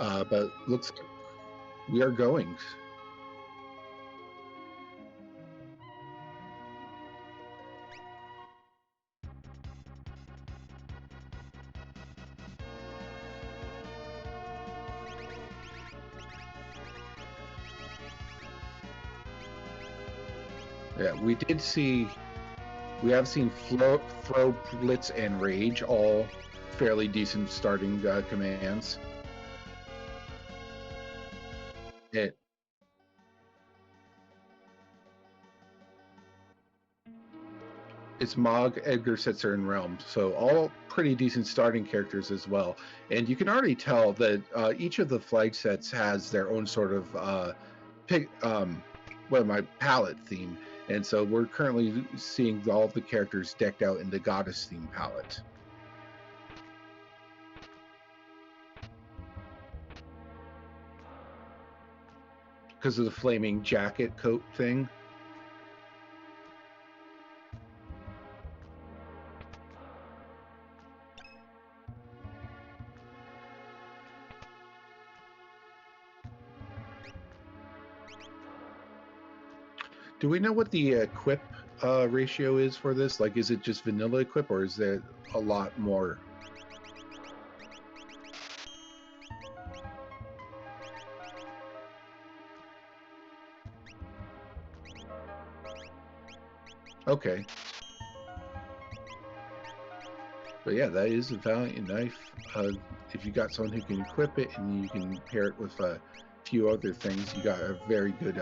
But looks like we are going. Yeah, we have seen Throw, Blitz, and Rage, all fairly decent starting commands. It's Mog, Edgar, Setzer, and Realm, so all pretty decent starting characters as well. And you can already tell that each of the flag sets has their own sort of palette theme. And so we're currently seeing all the characters decked out in the goddess theme palette. Because of the flaming jacket coat thing. Do we know what the equip ratio is for this? Like, is it just vanilla equip, or is there a lot more? Okay. But yeah, that is a valiant knife. If you got someone who can equip it and you can pair it with a few other things, you got a very good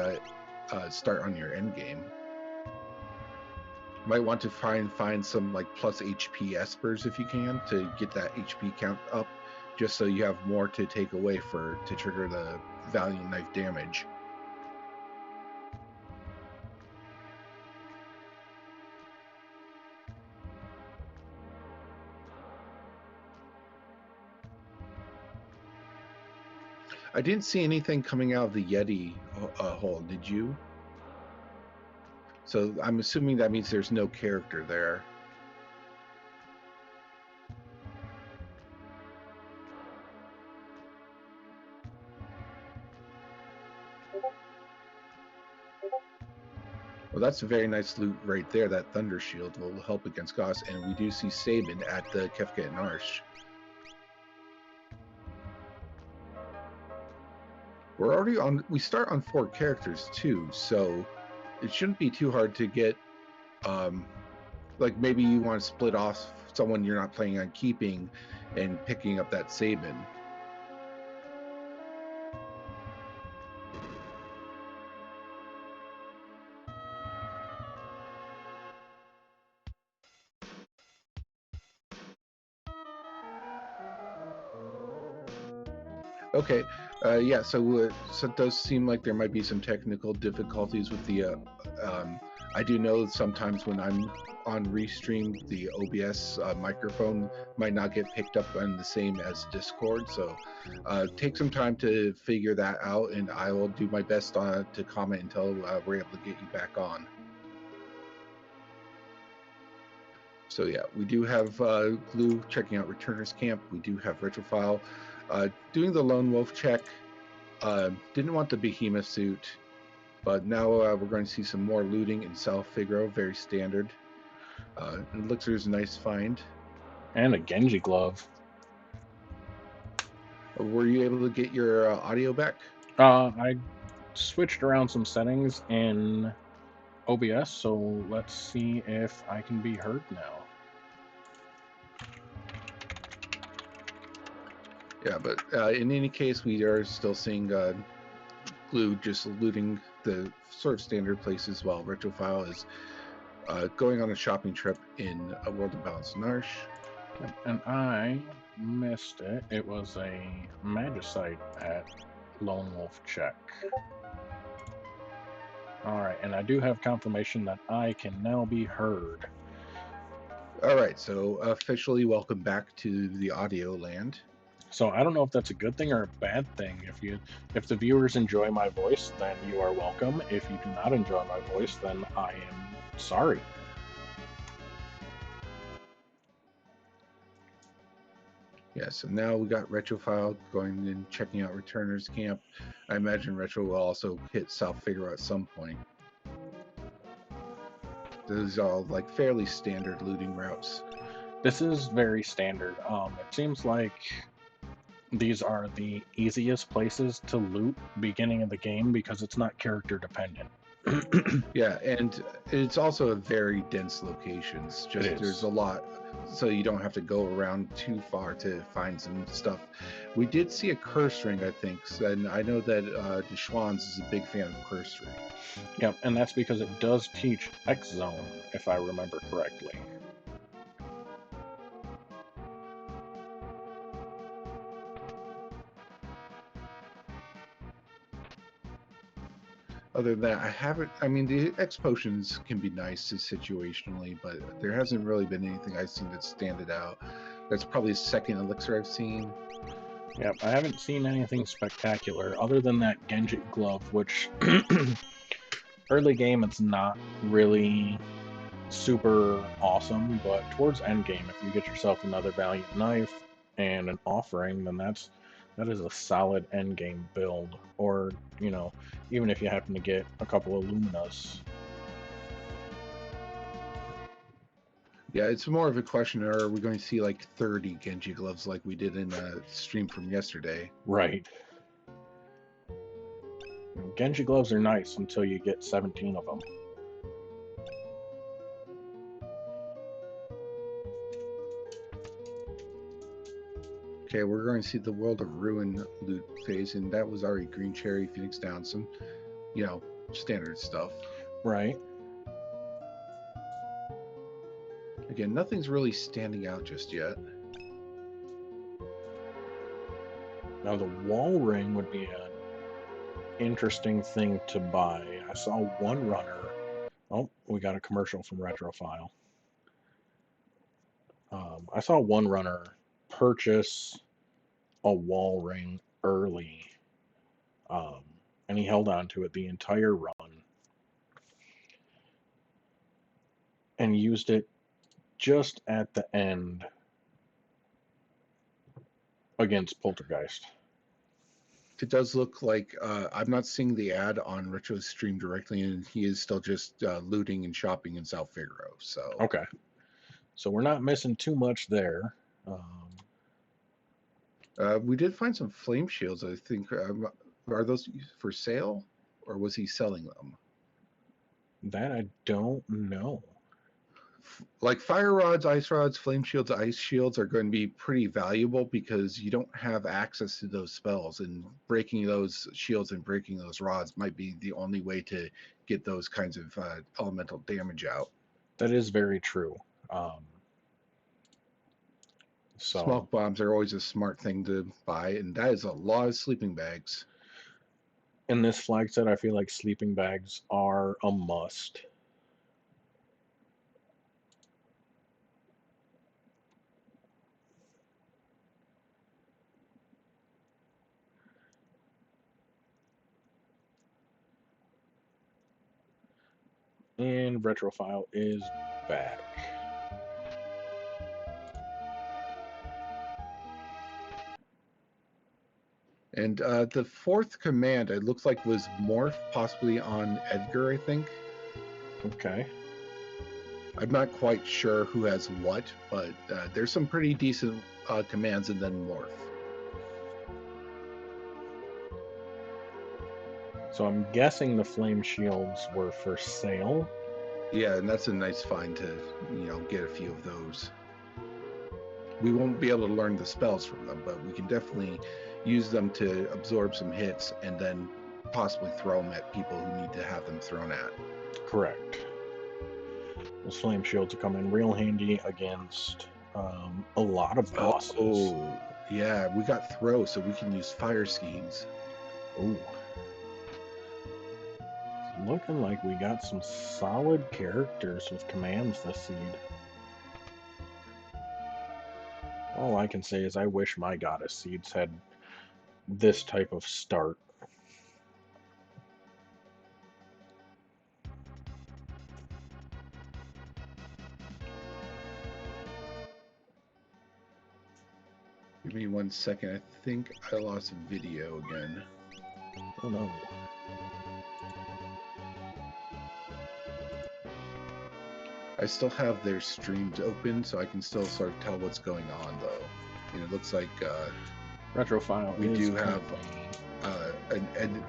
start on your end game. Might want to find some like plus HP espers if you can to get that HP count up, just so you have more to take away to trigger the valiant knife damage. I didn't see anything coming out of the Yeti hole. Did you? So I'm assuming that means there's no character there. Well, that's a very nice loot right there. That Thunder Shield will help against Goss, and we do see Sabin at the Kefka and Arsh. We're already on. We start on 4 characters too, so it shouldn't be too hard to get. Like maybe you want to split off someone you're not planning on keeping, and picking up that Sabin. Okay, yeah. So it does seem like there might be some technical difficulties with the. I do know sometimes when I'm on Restream, the OBS microphone might not get picked up on the same as Discord. So take some time to figure that out, and I will do my best to comment until we're able to get you back on. So yeah, we do have Glue checking out Returners Camp. We do have Retrophile doing the Lone Wolf check. Didn't want the Behemoth suit, but now we're going to see some more looting in South Figaro, very standard. Elixir's a nice find. And a Genji glove. Were you able to get your audio back? I switched around some settings in OBS, so let's see if I can be heard now. Yeah, but in any case, we are still seeing Glue just looting the sort of standard places, while Retrophile is going on a shopping trip in a World of Balance Narsh. And I missed it. It was a Magicite at Lone Wolf check. Alright, and I do have confirmation that I can now be heard. Alright, so officially welcome back to the audio land. So I don't know if that's a good thing or a bad thing. If the viewers enjoy my voice, then you are welcome. If you do not enjoy my voice, then I am sorry. Yeah, so now we got Retrophile going and checking out Returner's camp. I imagine Retro will also hit South Figaro at some point. Those are all like fairly standard looting routes. This is very standard. It seems like these are the easiest places to loot beginning of the game because it's not character dependent. Yeah, and it's also a very dense locations. Just there's a lot, so you don't have to go around too far to find some stuff. We did see a curse ring, I think, and I know that Deschwans is a big fan of curse ring. Yep, and that's because it does teach X Zone, if I remember correctly. Other than that, I mean, the X potions can be nice situationally, but there hasn't really been anything I've seen that standed out. That's probably the second elixir I've seen. Yep, I haven't seen anything spectacular other than that Genji glove, which early game it's not really super awesome, but towards end game, if you get yourself another Valiant knife and an offering, then that is a solid end game build. Or, you know, even if you happen to get a couple of Luminas. Yeah, it's more of a question, are we going to see like 30 Genji gloves like we did in a stream from yesterday? Right. Genji gloves are nice until you get 17 of them. Okay, we're going to see the World of Ruin loot phase, and that was already Green Cherry, Phoenix Down, some, you know, standard stuff. Right. Again, nothing's really standing out just yet. Now the wall ring would be an interesting thing to buy. I saw one runner. Oh, we got a commercial from Retrophile. I saw one runner purchase a wall ring early, and he held on to it the entire run and used it just at the end against Poltergeist. It does look like I'm not seeing the ad on Retro's stream directly, and he is still just looting and shopping in South Figaro. So okay, so we're not missing too much there. We did find some flame shields. I think are those for sale, or was he selling them? That I don't know. Like fire rods, ice rods, flame shields, ice shields are going to be pretty valuable because you don't have access to those spells, and breaking those shields and breaking those rods might be the only way to get those kinds of elemental damage out. That is very true. So Smoke bombs are always a smart thing to buy, and that is a lot of sleeping bags. in this flag set, I feel like sleeping bags are a must. And Retrophile is back. And the fourth command, it looks like, was Morph, possibly on Edgar, I think. Okay. I'm not quite sure who has what, but there's some pretty decent commands, and then Morph. So I'm guessing the flame shields were for sale. Yeah, and that's a nice find to, get a few of those. We won't be able to learn the spells from them, but we can definitely use them to absorb some hits and then possibly throw them at people who need to have them thrown at. Correct. Those flame shields will come in real handy against a lot of bosses. Oh, yeah, we got throw, so we can use fire schemes. Ooh. It's looking like we got some solid characters with commands this seed. All I can say is I wish my goddess seeds had this type of start. Give me 1 second. I think I lost video again. Oh no. I still have their streams open, so I can still sort of tell what's going on, though. And it looks like Retrophile we is do have currently...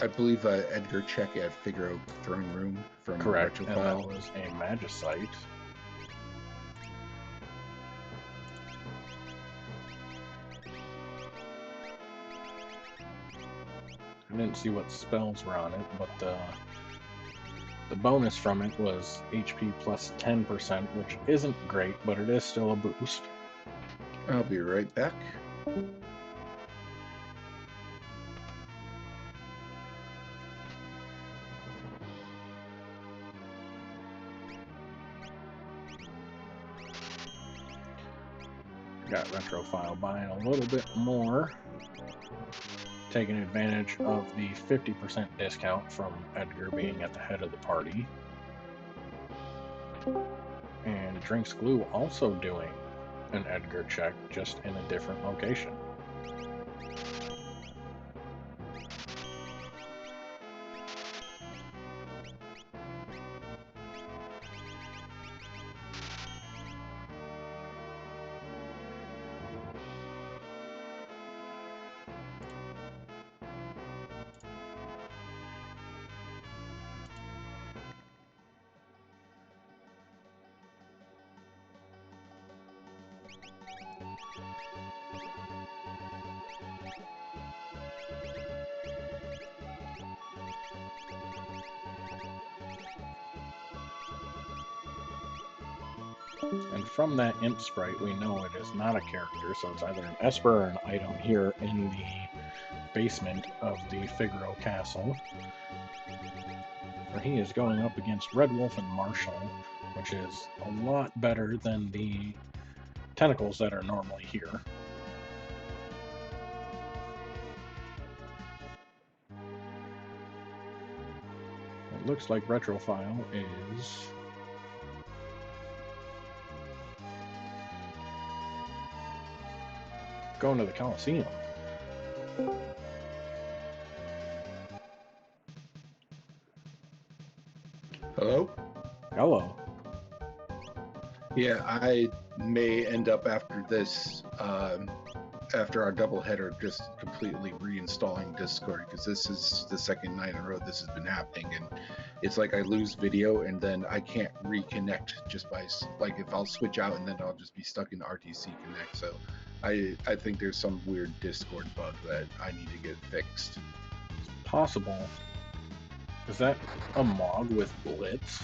I believe Edgar check at Figaro Throne Room from correct, and that Retrophile. was a Magicite. I didn't see what spells were on it, but the bonus from it was HP plus 10%, which isn't great, but it is still a boost. I'll be right back. Got Retrophile buying a little bit more, taking advantage of the 50% discount from Edgar being at the head of the party. And DrinksGlue also doing an Edgar check, just in a different location. And from that imp sprite, we know it is not a character, so it's either an esper or an item here in the basement of the Figaro Castle. For he is going up against Red Wolf and Marshall, which is a lot better than the tentacles that are normally here. It looks like Retrophile is going to the Coliseum. Hello? Hello. Yeah, I may end up after this, after our doubleheader, just completely reinstalling Discord, because this is the second night in a row this has been happening, and it's like I lose video and then I can't reconnect just by, like, if I'll switch out and then I'll just be stuck in RTC Connect. So I think there's some weird Discord bug that I need to get fixed. It's possible. Is that a Mog with Blitz?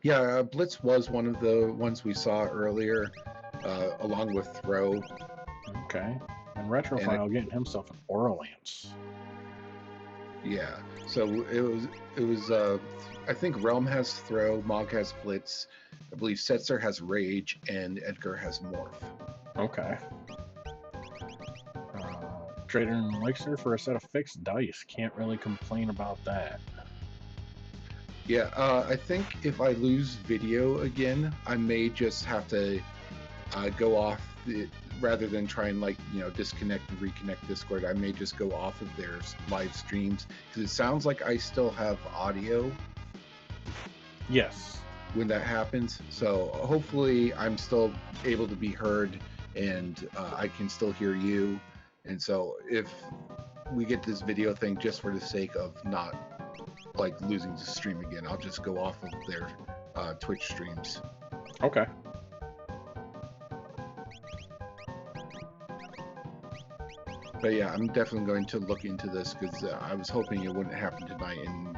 Yeah, Blitz was one of the ones we saw earlier, along with Throw. Okay. And Retrophile getting himself an Oralance. Yeah, so it was I think Realm has Throw, Mog has Blitz, I believe Setzer has Rage, and Edgar has Morph. Okay. Traded an Elixir for a set of fixed dice. Can't really complain about that. Yeah, I think if I lose video again, I may just have to go off rather than try and, like, you know, disconnect and reconnect Discord. I may just go off of their live streams, because it sounds like I still have audio. Yes. When that happens, so hopefully I'm still able to be heard, and I can still hear you. And so if we get this video thing, just for the sake of not, like, losing the stream again, I'll just go off of their Twitch streams. Okay. But yeah, I'm definitely going to look into this, because I was hoping it wouldn't happen tonight, and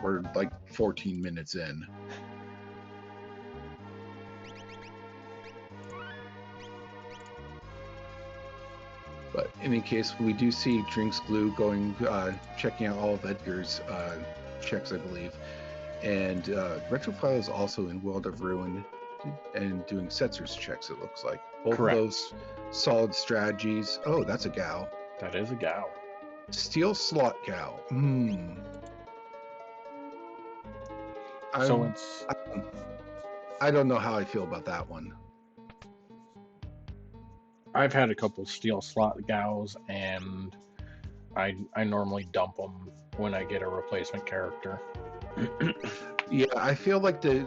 we're like 14 minutes in. But in any case, we do see DrinksGlue going, checking out all of Edgar's checks, I believe. And Retrophile is also in World of Ruin and doing Setzer's checks, it looks like. Both Correct. of those solid strategies. Oh, that's a Gao. That is a Gao. Steel Slot Gao. So it's... I don't know how I feel about that one. I've had a couple steel slot gals, and I normally dump them when I get a replacement character. Yeah, I feel like the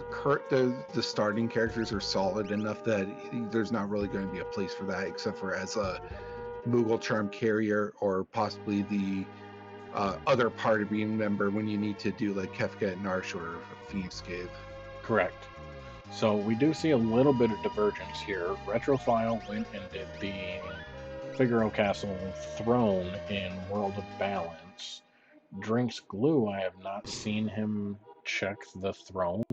starting characters are solid enough that there's not really going to be a place for that, except for as a Moogle Charm carrier or possibly the other party member when you need to do like Kefka and Narsh or Phoenix Cave. Correct. So we do see a little bit of divergence here. Retrophile went and did the Figaro Castle throne in World of Balance. DrinksGlue, I have not seen him check the throne,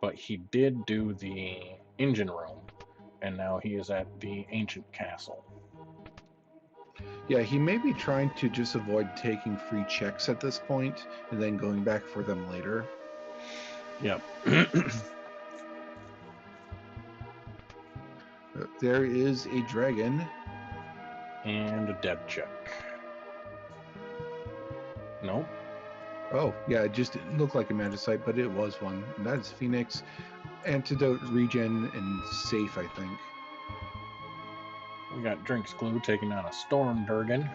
but he did do the engine room, and now he is at the ancient castle. Yeah, he may be trying to just avoid taking free checks at this point and then going back for them later. Yep. There is a dragon. And a dead check. No? Oh, yeah, it just didn't look like a magicite, but it was one. And that is Phoenix. Antidote, regen, and safe, I think. We got DrinksGlue taking on a Storm Durgan.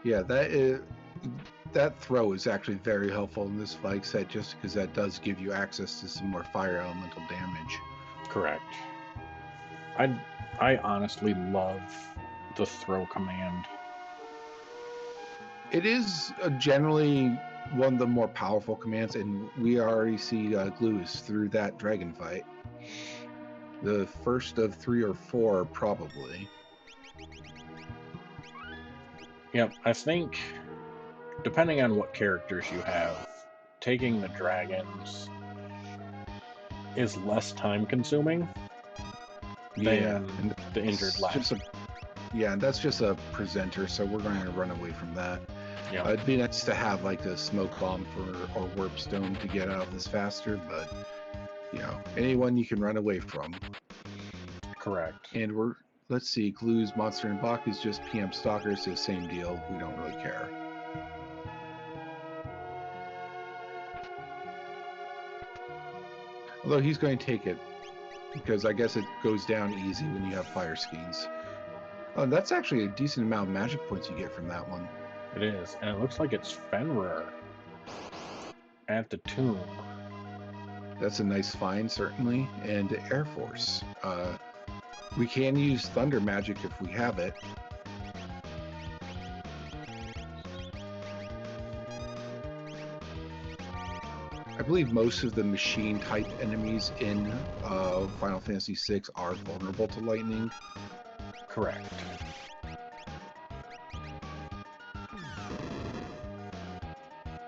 Yeah, that throw is actually very helpful in this flag set, just because that does give you access to some more fire elemental damage. Correct. I honestly love the throw command. It is generally one of the more powerful commands, and we already see Glue is through that dragon fight. The first of 3 or 4, probably. Yep, I think, depending on what characters you have, taking the dragons is less time consuming than the injured last. Yeah, and that's just a presenter, so we're going to run away from that. Yep. It'd be nice to have like a smoke bomb or warp stone to get out of this faster, but you know, anyone you can run away from. Correct. And let's see, Glue's Monster and Bach is just PM Stalker, so same deal. We don't really care. Although he's going to take it, because I guess it goes down easy when you have fire skeins. Oh, that's actually a decent amount of magic points you get from that one. It is, and it looks like it's Fenrir at the tomb. That's a nice find, certainly. And Air Force. We can use Thunder Magic if we have it. I believe most of the machine-type enemies in Final Fantasy VI are vulnerable to lightning. Correct.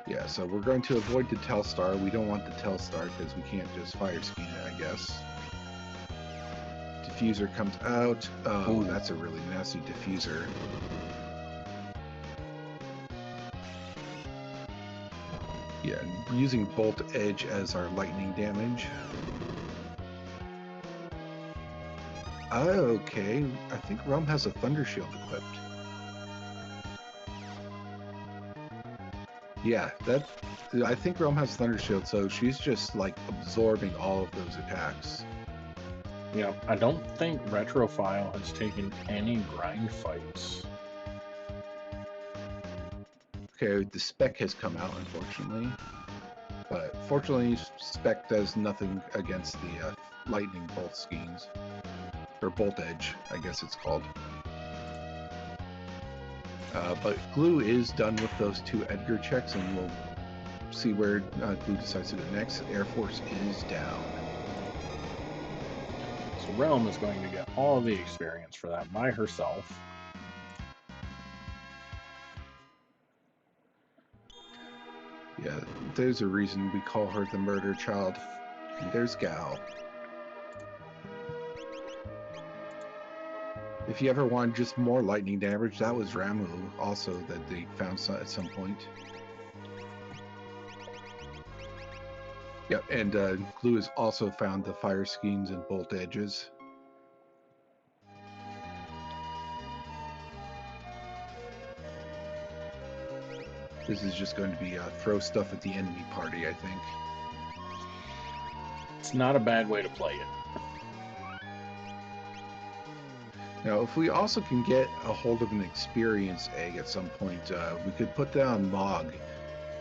Yeah, so we're going to avoid the Telstar. We don't want the Telstar because we can't just fire skin it, I guess. Diffuser comes out. Oh, that's a really nasty diffuser. Yeah, using Bolt Edge as our lightning damage. Okay, I think Realm has a Thunder Shield equipped. Yeah, I think Realm has Thunder Shield, so she's just like absorbing all of those attacks. Yeah, I don't think Retrophile has taken any grind fights. Okay, the Spec has come out, unfortunately. But fortunately, Spec does nothing against the Lightning Bolt schemes. Or Bolt Edge, I guess it's called. But Glue is done with those 2 Edgar checks, and we'll see where Glue decides to go next. Air Force is down. So Realm is going to get all the experience for that by herself. Yeah, there's a reason we call her the murder child. And there's Gal. If you ever want just more lightning damage, that was Ramu also that they found at some point. Yep, and Glue has also found the fire schemes and bolt edges. This is just going to be throw stuff at the enemy party, I think. It's not a bad way to play it. Now, if we also can get a hold of an experience egg at some point, we could put that on Mog,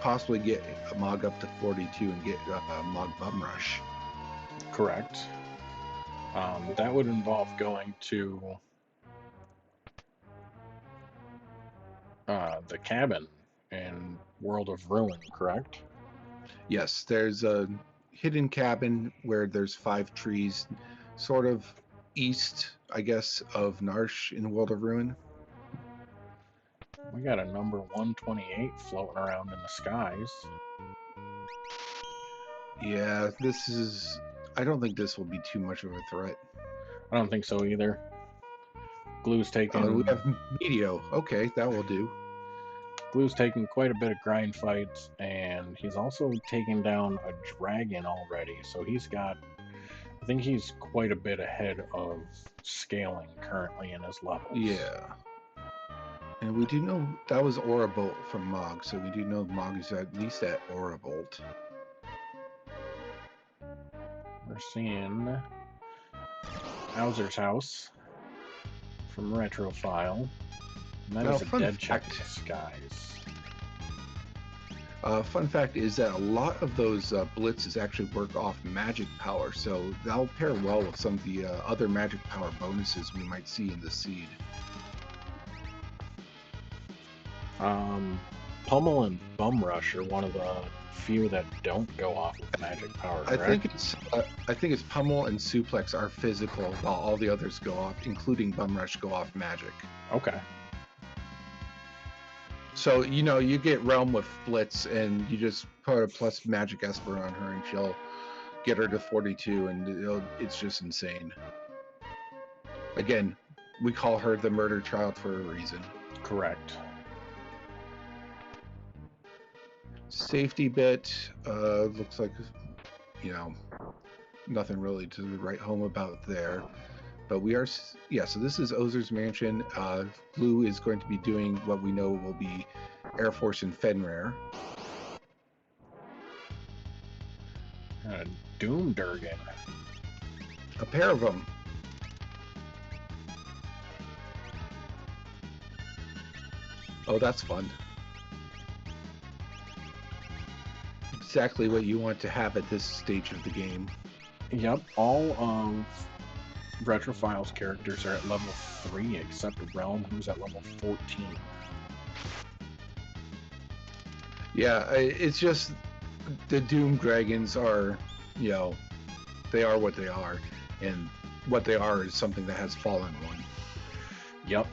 possibly get Mog up to 42 and get Mog Bum Rush. Correct. That would involve going to the cabin in World of Ruin, correct? Yes, there's a hidden cabin where there's 5 trees, sort of east, I guess, of Narsh in World of Ruin. We got a number 128 floating around in the skies. Yeah, this is... I don't think this will be too much of a threat. I don't think so either. Glue's taking... we have Meteor. Okay, that will do. Glue's taking quite a bit of grind fights, and he's also taken down a dragon already, so he's got... I think he's quite a bit ahead of scaling currently in his levels. Yeah. And we do know that was Aura Bolt from Mog, so we do know Mog is at least at Aura Bolt. We're seeing Hauser's house from Retrophile. And that is a dead check in the skies. Fun fact is that a lot of those blitzes actually work off magic power, so that'll pair well with some of the other magic power bonuses we might see in the seed. Pummel and Bum Rush are one of the few that don't go off with magic power, correct? I think it's Pummel and Suplex are physical, while all the others go off, including Bum Rush, go off magic. Okay. So, you know, you get Realm with Blitz, and you just put a plus magic Esper on her, and she'll get her to 42, and it's just insane. Again, we call her the murder child for a reason. Correct. Safety bit, looks like, you know, nothing really to write home about there. But we are, yeah, so this is Ozer's Mansion. Glue is going to be doing what we know will be Air Force and Fenrir. Doom Durgan. A pair of them. Oh, that's fun. Exactly what you want to have at this stage of the game. Yep, all of Retrophile's characters are at level 3, except Realm, who's at level 14. Yeah, it's just the Doom Dragons are, you know, they are what they are, and what they are is something that has fallen one. Yep.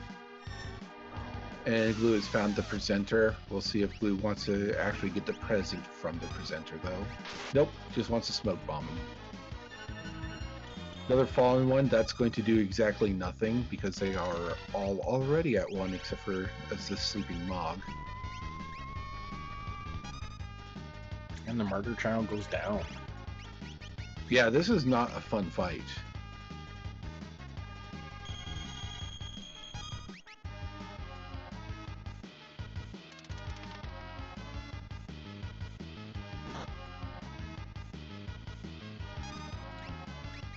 And Glue has found the presenter. We'll see if Glue wants to actually get the present from the presenter, though. Nope, just wants to smoke bomb him. Another fallen one, that's going to do exactly nothing because they are all already at 1 except for as the sleeping Mog. And the murder child goes down. Yeah, this is not a fun fight.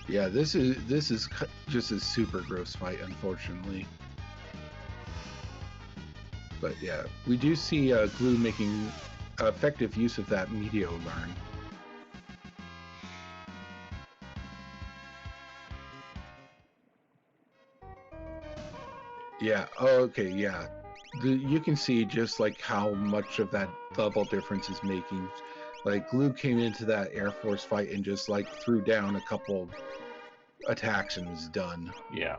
Yeah, this is just a super gross fight, unfortunately. But yeah, we do see Glue making effective use of that Meteor Learn. Yeah, oh, okay, yeah. You can see just like how much of that level difference is making. Like, Glue came into that Air Force fight and just like threw down a couple attacks and was done. Yeah.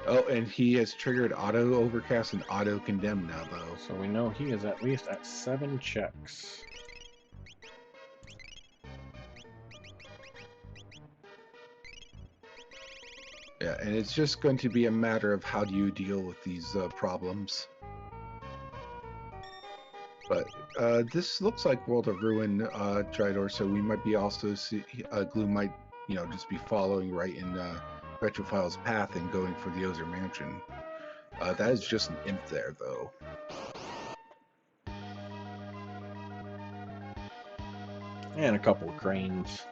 Oh, and he has triggered auto overcast and auto condemn now, though. So we know he is at least at 7 checks. Yeah, and it's just going to be a matter of how do you deal with these problems. But this looks like World of Ruin, Dridor, so we might be also see Glue might, you know, just be following right in Retrophile's path and going for the Ozer Mansion. That is just an imp there, though. And a couple of cranes.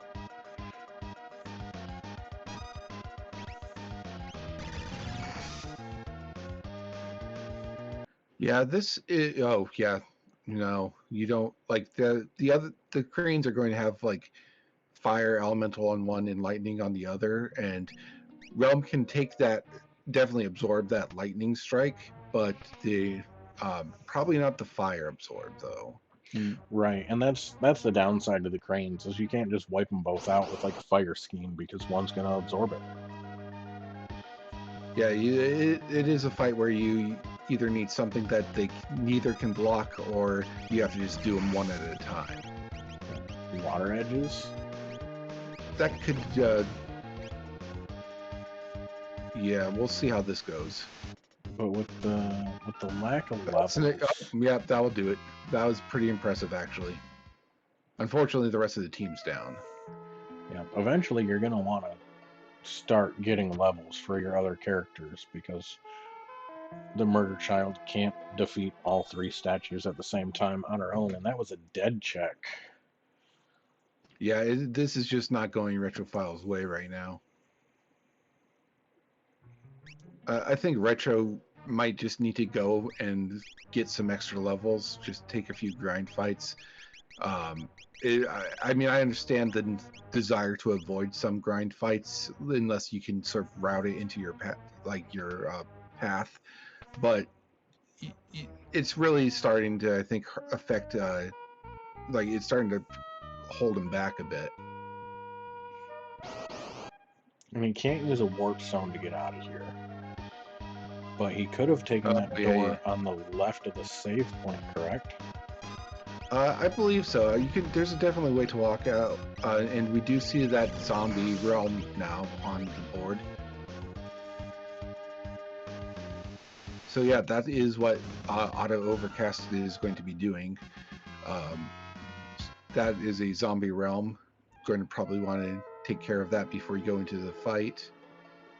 Yeah, this is, oh yeah, no, you don't like the cranes are going to have like fire elemental on one and lightning on the other, and Realm can take that, definitely absorb that lightning strike, but the probably not the fire absorb though. Right, and that's the downside to the cranes, is you can't just wipe them both out with like a fire scheme because one's gonna absorb it. Yeah, it is a fight where you either need something that they neither can block, or you have to just do them one at a time. Water edges? That could, yeah, we'll see how this goes. But with the lack of levels, yeah, that will do it. That was pretty impressive, actually. Unfortunately, the rest of the team's down. yeah, eventually you're gonna want to start getting levels for your other characters, because the murder child can't defeat all three statues at the same time on her own, and that was a dead check. Yeah, this is just not going Retrophile's way right now. I think Retro might just need to go and get some extra levels, just take a few grind fights. I mean, I understand the desire to avoid some grind fights unless you can sort of route it into your path, but it's really starting to, I think, affect. Like, it's starting to hold him back a bit. I mean, he can't use a warp stone to get out of here, but he could have taken that door on the left of the save point, correct? I believe so. There's definitely a way to walk out, and we do see that zombie realm now on the board. So yeah, that is what auto overcast is going to be doing. That is a zombie realm. Going to probably want to take care of that before you go into the fight.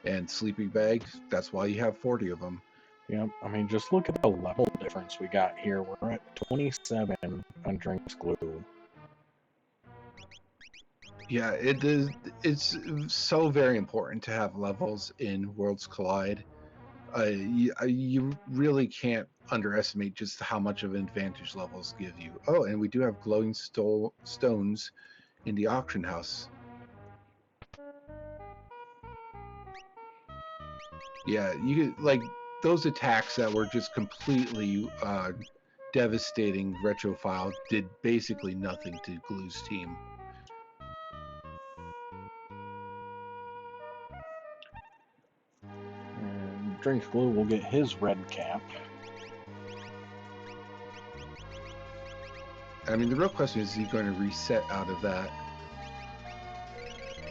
And sleeping bags, that's why you have 40 of them. Yeah, I mean, just look at the level difference we got here. We're at 27 on DrinksGlue. Yeah, it is. It's so very important to have levels in Worlds Collide. You really can't underestimate just how much of an advantage levels give you. Oh, and we do have glowing stones in the auction house. Yeah, you could, like, those attacks that were just completely devastating Retrophile did basically nothing to Glue's team. And DrinksGlue will get his red cap. I mean, the real question is he going to reset out of that?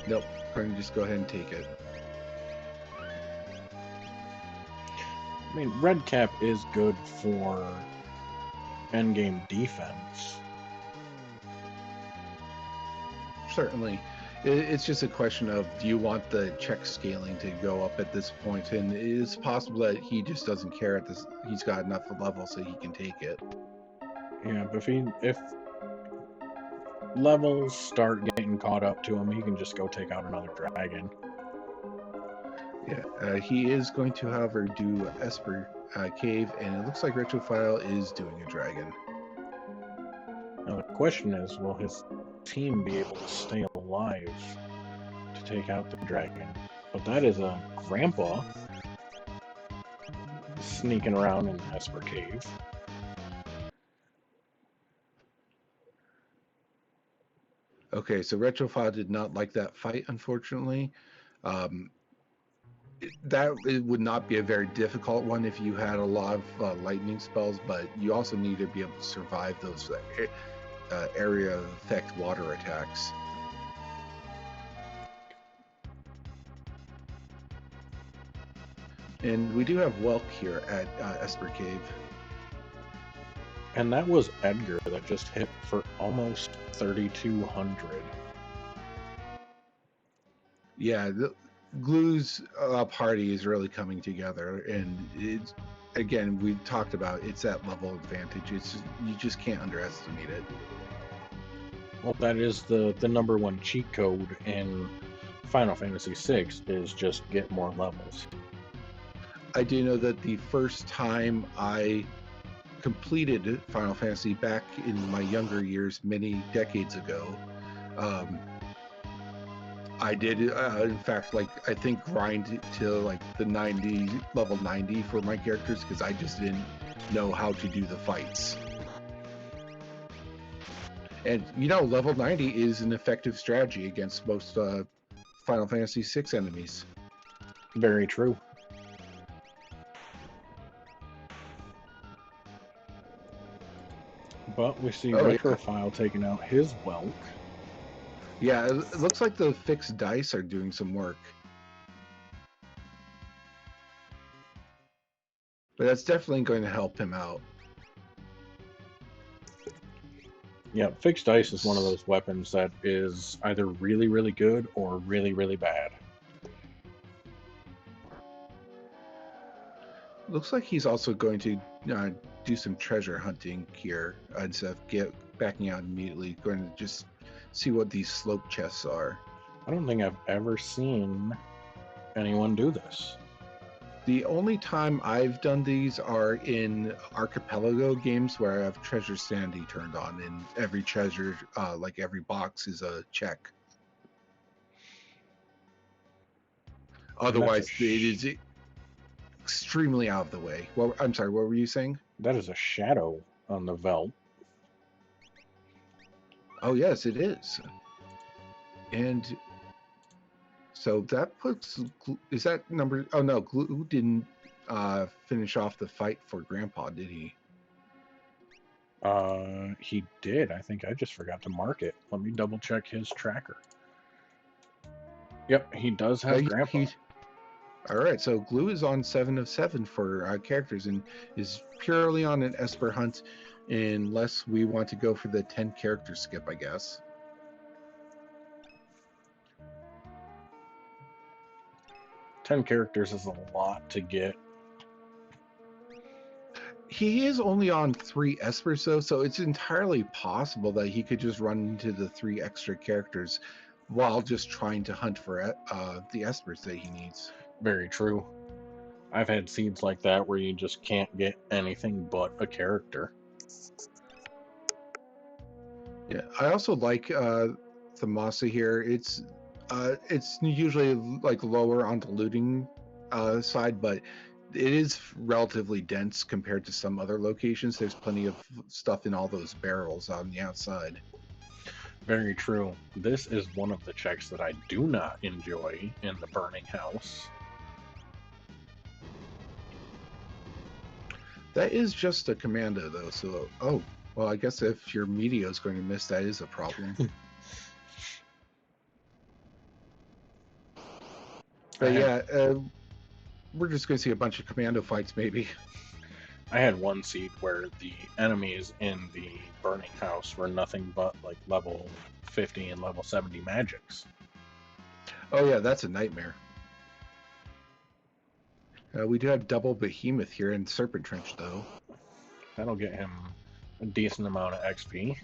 Nope, going to just go ahead and take it. I mean, red cap is good for endgame defense. Certainly. It's just a question of, do you want the check scaling to go up at this point? And it's possible that he just doesn't care at this. He's got enough level so he can take it. Yeah, but if levels start getting caught up to him, he can just go take out another dragon. Yeah, he is going to, however, do Esper Cave, and it looks like Retrophile is doing a dragon. Now the question is, will his team be able to stay alive to take out the dragon? But that is a grandpa sneaking around in the Esper Cave. Okay, so Retrophile did not like that fight, unfortunately. It would not be a very difficult one if you had a lot of lightning spells, but you also need to be able to survive those area effect water attacks. And we do have Welk here at Esper Cave. And that was Edgar that just hit for almost 3,200. Yeah, Glue's party is really coming together, and it's, again, we talked about it's that level advantage. It's just, you just can't underestimate it. Well, that is the number one cheat code in Final Fantasy VI is just get more levels. I do know that the first time I completed Final Fantasy back in my younger years, many decades ago, I did, in fact, like, I think grind to like the level 90 for my characters because I just didn't know how to do the fights. And you know, level 90 is an effective strategy against most Final Fantasy VI enemies. Very true. But we see Retrophile taking out his Welk. Yeah, it looks like the fixed dice are doing some work. But that's definitely going to help him out. Yeah, fixed dice is one of those weapons that is either really, really good or really, really bad. Looks like he's also going to do some treasure hunting here instead of backing out immediately. Going to just see what these slope chests are. I don't think I've ever seen anyone do this. The only time I've done these are in Archipelago games where I have treasure sanity turned on, and every treasure, like every box, is a check. Otherwise, it is extremely out of the way. Well, I'm sorry, what were you saying? That is a shadow on the Velt. Oh, yes, it is. And so that puts, is that number, oh no, Glue didn't finish off the fight for Grandpa, did he? He did. I think I just forgot to mark it. Let me double check his tracker. Yep, he does have Grandpa. All right, so Glue is on 7 of 7 for characters and is purely on an Esper hunt unless we want to go for the 10 character skip, I guess. Ten characters is a lot to get. He is only on 3 espers though, so it's entirely possible that he could just run into the 3 extra characters while just trying to hunt for the espers that he needs. Very true. I've had seeds like that where you just can't get anything but a character. Yeah, I also like the Masa here. It's usually like lower on the looting side, but it is relatively dense compared to some other locations. There's plenty of stuff in all those barrels on the outside. Very true. This is one of the checks that I do not enjoy in the burning house. That is just a commando though, so oh, well, I guess if your media is going to miss, that is a problem. But yeah, we're just going to see a bunch of commando fights, maybe. I had one seed where the enemies in the burning house were nothing but like level 50 and level 70 magics. Oh yeah, that's a nightmare. We do have double behemoth here in Serpent Trench, though. That'll get him a decent amount of XP.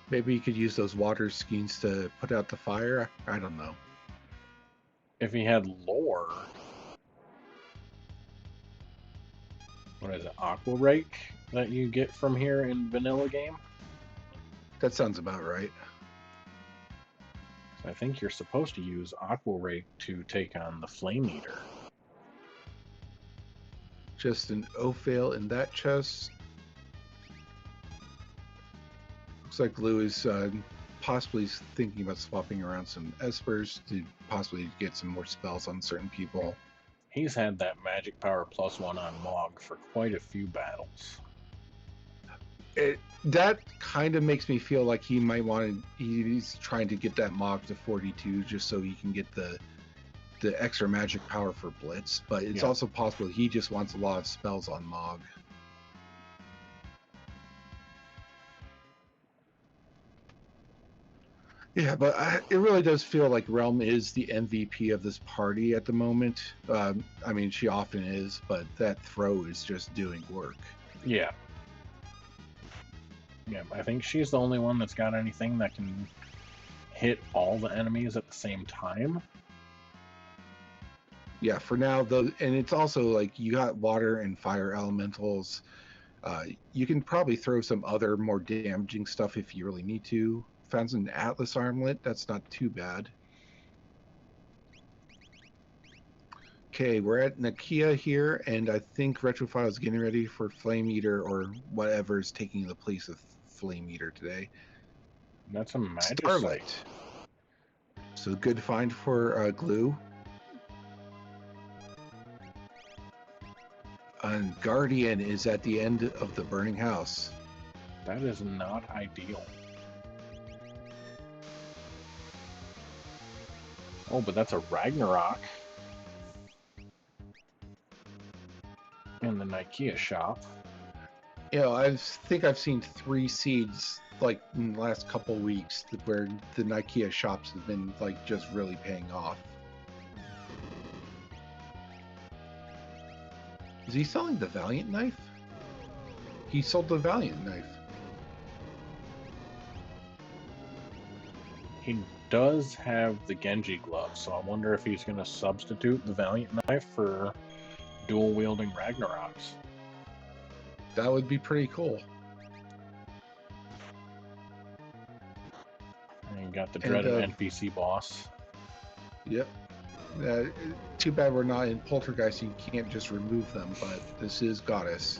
Maybe you could use those water skeins to put out the fire. I don't know. If he had lore, what is it, Aqua Rake that you get from here in vanilla game? That sounds about right. I think you're supposed to use Aqua Rake to take on the Flame Eater. Just an O-fail in that chest. Looks like Glue is possibly thinking about swapping around some espers to possibly get some more spells on certain people. He's had that magic power +1 on Mog for quite a few battles. That kind of makes me feel like he might want to. He's trying to get that Mog to 42 just so he can get the the extra magic power for Blitz, but it's Yeah. also possible he just wants a lot of spells on Mog. Yeah, but it really does feel like Realm is the MVP of this party at the moment. I mean, she often is, but that throw is just doing work. Yeah. Yeah, I think she's the only one that's got anything that can hit all the enemies at the same time. Yeah, for now, though, and it's also like you got water and fire elementals. You can probably throw some other more damaging stuff if you really need to. Found an Atlas armlet. That's not too bad. Okay, we're at Nakia here, and I think Retrophile is getting ready for Flame Eater or whatever is taking the place of Flame Eater today. That's a Magicite. Starlight. So good find for Glue. And Guardian is at the end of the burning house. That is not ideal. Oh, but that's a Ragnarok in the Nikea shop. You know, I think I've seen 3 seeds like in the last couple weeks where the Nikea shops have been like just really paying off. Is he selling the Valiant knife? He sold the Valiant knife. He does have the Genji glove, so I wonder if he's going to substitute the Valiant knife for dual-wielding Ragnaroks. That would be pretty cool. And you got the dreaded NPC boss. Yep. Too bad we're not in Poltergeist, you can't just remove them, but this is Goddess.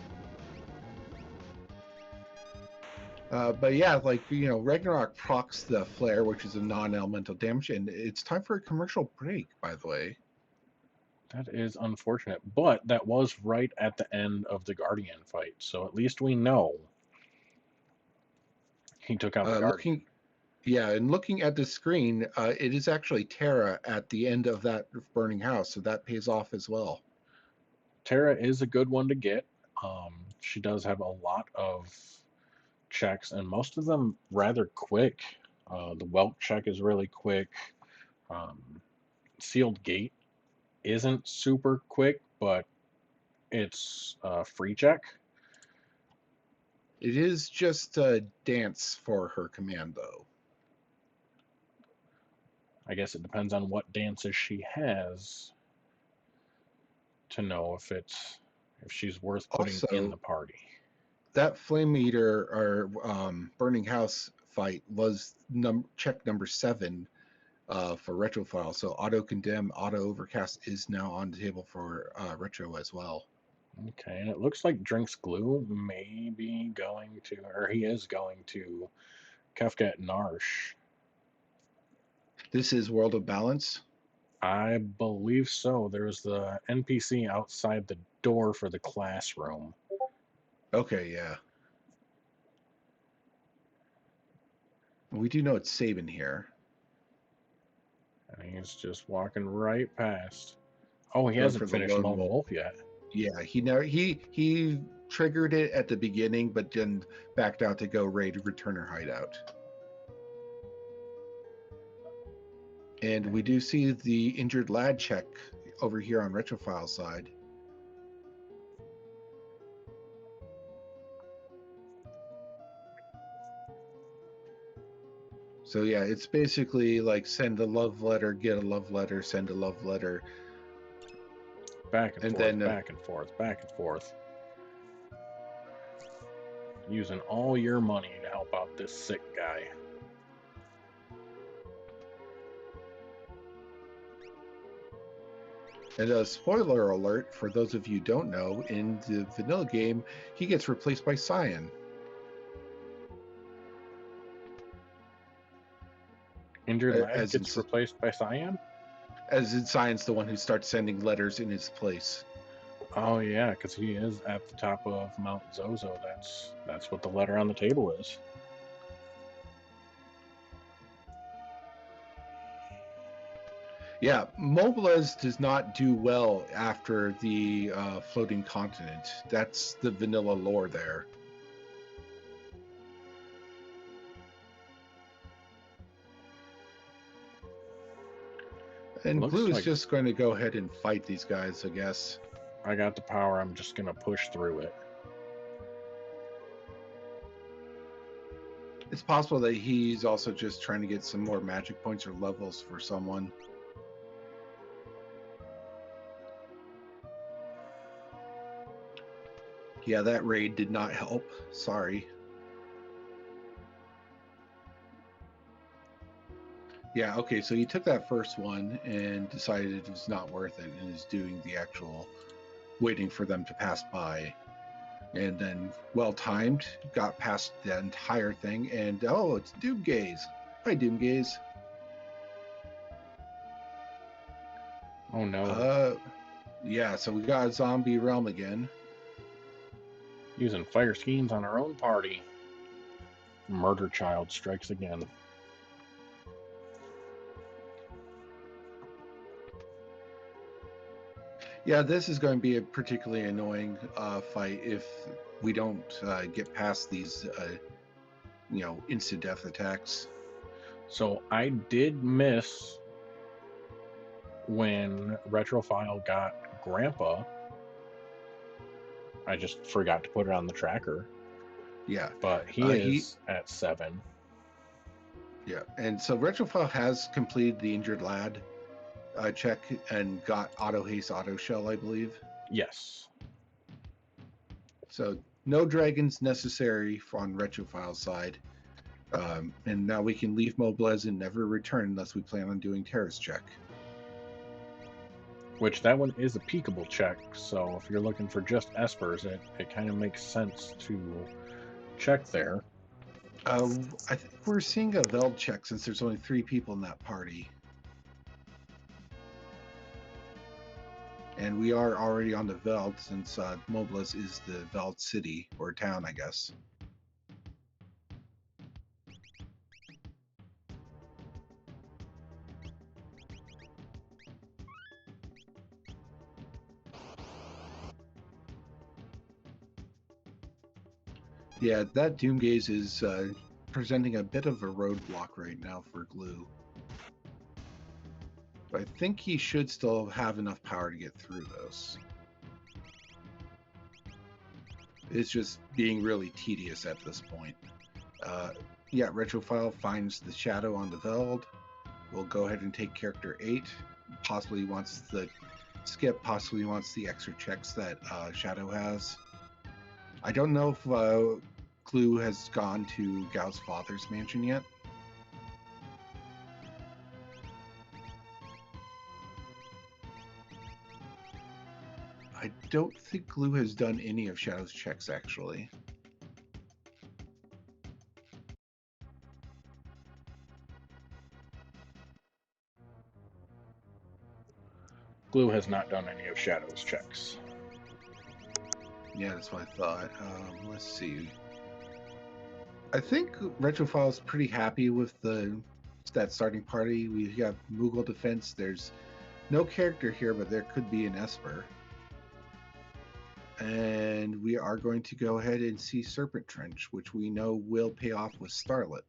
But yeah, like, you know, Ragnarok procs the flare, which is a non-elemental damage, and it's time for a commercial break, by the way. That is unfortunate, but that was right at the end of the Guardian fight, so at least we know he took out the Guardian. And looking at the screen, it is actually Terra at the end of that burning house, so that pays off as well. Terra is a good one to get. She does have a lot of checks, and most of them rather quick. The Whelp check is really quick. Sealed Gate isn't super quick, but it's a free check. It is just a dance for her command, though. I guess it depends on what dances she has to know if she's worth putting Also, in the party. That Flame Eater or Burning House fight was check number 7 for Retrophile. So Auto Condemn, Auto Overcast is now on the table for Retro as well. Okay, and it looks like DrinksGlue may be going to, or he is going to, Kefka at Narsh. This is World of Balance? I believe so. There's the NPC outside the door for the classroom. Okay, yeah. We do know it's Sabin here. And he's just walking right past. Oh, he hasn't finished Lone Wolf yet. Yeah, he triggered it at the beginning, but then backed out to go raid Returner Hideout. And we do see the injured lad check over here on Retrophile side. So yeah, it's basically like send a love letter, get a love letter, send a love letter. Back and forth, back and forth, back and forth. Using all your money to help out this sick guy. And a spoiler alert for those of you who don't know, in the vanilla game, he gets replaced by Cyan. Injured lad gets replaced by Cyan? As in Cyan's the one who starts sending letters in his place. Oh yeah, because he is at the top of Mount Zozo. That's what the letter on the table is. Yeah, Mobiles does not do well after the floating continent. That's the vanilla lore there. And Looks Glue is like just going to go ahead and fight these guys, I guess. I got the power. I'm just going to push through it. It's possible that he's also just trying to get some more magic points or levels for someone. Yeah, that raid did not help. Sorry. Yeah, okay, so he took that first one and decided it was not worth it and is doing the actual waiting for them to pass by. And then, well timed, got past the entire thing, and oh, it's Doomgaze. Hi, Doomgaze. Oh no. Yeah, so we got a zombie realm again. Using fire schemes on our own party. Murder child strikes again. Yeah, this is going to be a particularly annoying fight if we don't get past these, instant death attacks. So I did miss when Retrophile got Grandpa. I just forgot to put it on the tracker. Yeah. But he is at 7. Yeah, and so Retrophile has completed the injured lad check and got auto haste, auto shell, I believe. Yes. So no dragons necessary on Retrophile's side. And now we can leave Moblez and never return unless we plan on doing terrorist check. Which that one is a peekable check, so if you're looking for just espers, it kind of makes sense to check there. I think we're seeing a Veld check since there's only 3 people in that party. And we are already on the Veld since Moblez is the Veld city, or town, I guess. Yeah, that Doomgaze is presenting a bit of a roadblock right now for Glue. But I think he should still have enough power to get through those. It's just being really tedious at this point. Yeah, Retrophile finds the Shadow on the Veld. We'll go ahead and take character 8. Possibly wants the skip, possibly wants the extra checks that Shadow has. I don't know if Glue has gone to Gao's father's mansion yet. I don't think Glue has done any of Shadow's checks, actually. Glue has not done any of Shadow's checks. Yeah, that's what I thought. Let's see. I think Retrophile is pretty happy with that starting party. We have Moogle defense. There's no character here, but there could be an Esper. And we are going to go ahead and see Serpent Trench, which we know will pay off with Starlet.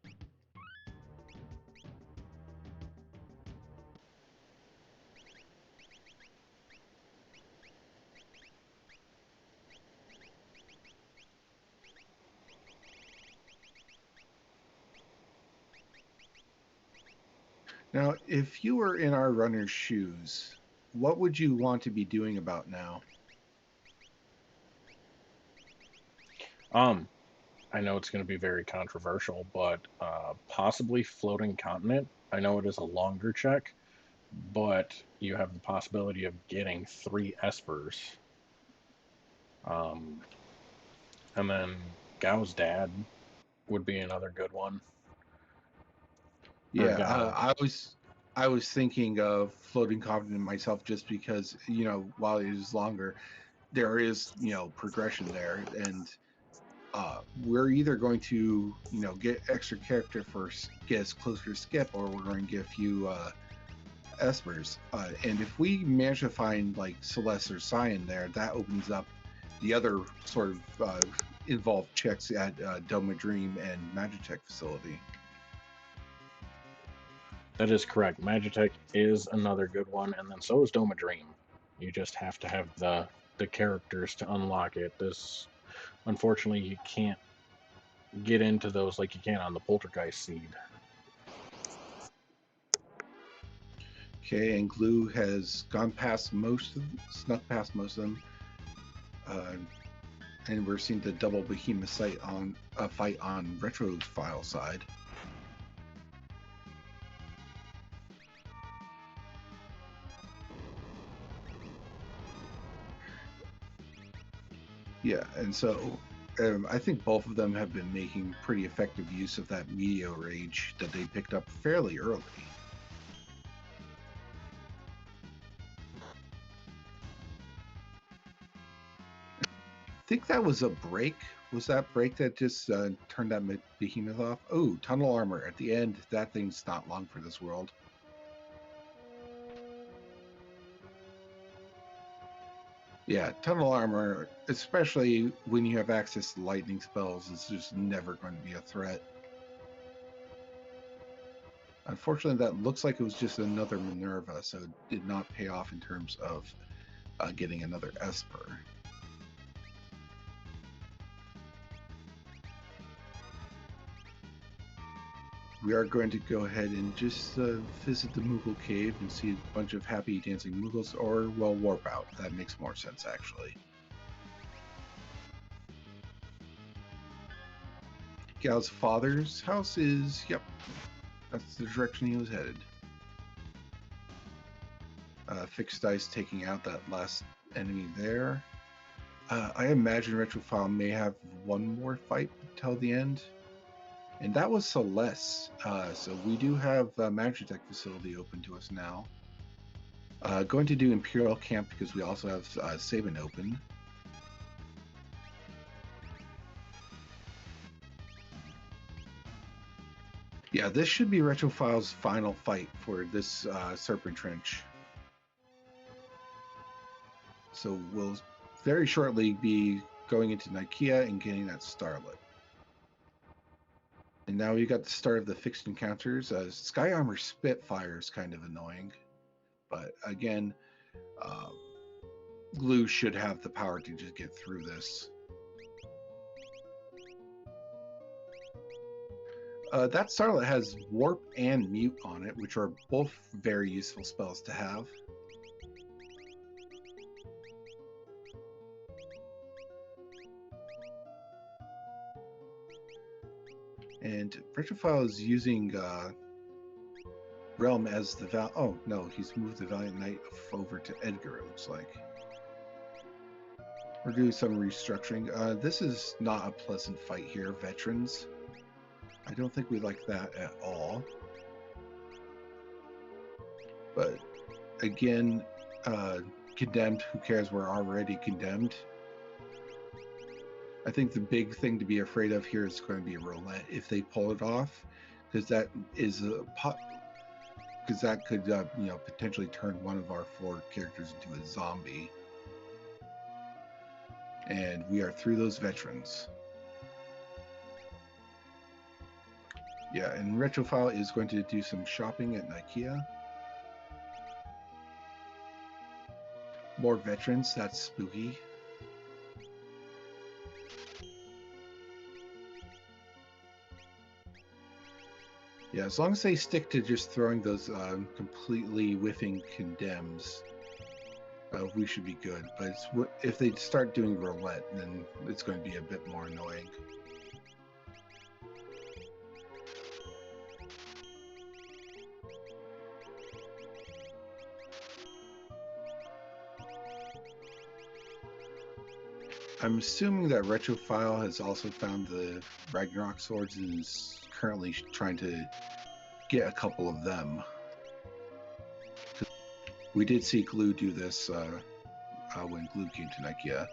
Now, if you were in our runner's shoes, what would you want to be doing about now? I know it's going to be very controversial, but possibly Floating Continent. I know it is a longer check, but you have the possibility of getting 3 espers. And then Gao's dad would be another good one. Yeah, I was thinking of Floating Continent myself just because, while it is longer, there is, progression there. And we're either going to, get extra character for get us closer to skip, or we're going to give you espers. And if we manage to find like Celeste or Cyan there, that opens up the other sort of involved checks at Doma Dream and Magitech facility. That is correct. Magitech is another good one, and then so is Doma Dream. You just have to have the characters to unlock it. This, unfortunately, you can't get into those like you can on the Poltergeist seed. Okay, and Glue has gone past most of them, snuck past most of them. And we're seeing the double behemoth fight on Retrophile side. Yeah, and so I think both of them have been making pretty effective use of that media rage that they picked up fairly early. I think that was a break. Was that break that just turned that behemoth off? Oh, tunnel armor at the end. That thing's not long for this world. Yeah, tunnel armor, especially when you have access to lightning spells, is just never going to be a threat. Unfortunately, that looks like it was just another Minerva, so it did not pay off in terms of getting another Esper. We are going to go ahead and just visit the Moogle Cave and see a bunch of happy dancing Moogles, or, well, warp out. That makes more sense, actually. Gal's father's house is, yep, that's the direction he was headed. Fixed Dice taking out that last enemy there. I imagine Retrophile may have one more fight until the end. And that was Celeste. So we do have Magitech facility open to us now. Going to do Imperial Camp because we also have Sabin open. Yeah, this should be Retrophile's final fight for this Serpent Trench. So we'll very shortly be going into Nikea and getting that Starlet. And now we got the start of the fixed encounters. Sky Armor Spitfire is kind of annoying, but again, Glue should have the power to just get through this. That Starlet has Warp and Mute on it, which are both very useful spells to have. And Retrophile is using Realm as the oh no, he's moved the Valiant Knight over to Edgar, it looks like. We're doing some restructuring. This is not a pleasant fight here, veterans. I don't think we like that at all. But again, condemned, who cares, we're already condemned. I think the big thing to be afraid of here is going to be roulette if they pull it off, because that is because that could you know, potentially turn one of our 4 characters into a zombie. And we are through those veterans. Yeah, and Retrophile is going to do some shopping at Nikea. More veterans, that's spooky. Yeah, as long as they stick to just throwing those completely whiffing condemns, we should be good. But if they start doing roulette, then it's going to be a bit more annoying. I'm assuming that Retrophile has also found the Ragnarok swords and is currently trying to get a couple of them. We did see Glue do this when Glue came to Nikea.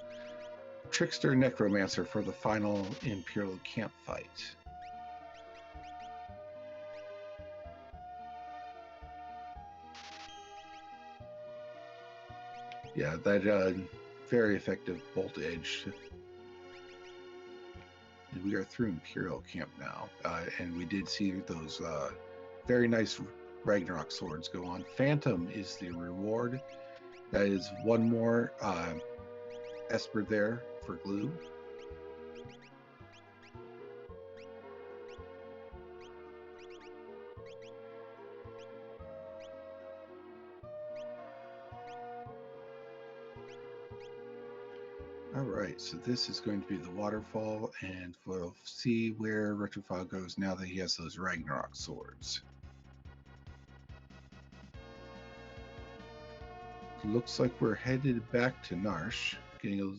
Trickster Necromancer for the final Imperial Camp fight. Yeah, that very effective bolt edge. And we are through Imperial Camp now, and we did see those very nice Ragnarok swords go on. Phantom is the reward. That is one more esper there for glue. All right, so this is going to be the waterfall, and we'll see where Retrophile goes now that he has those Ragnarok swords. Looks like we're headed back to Narsh, getting a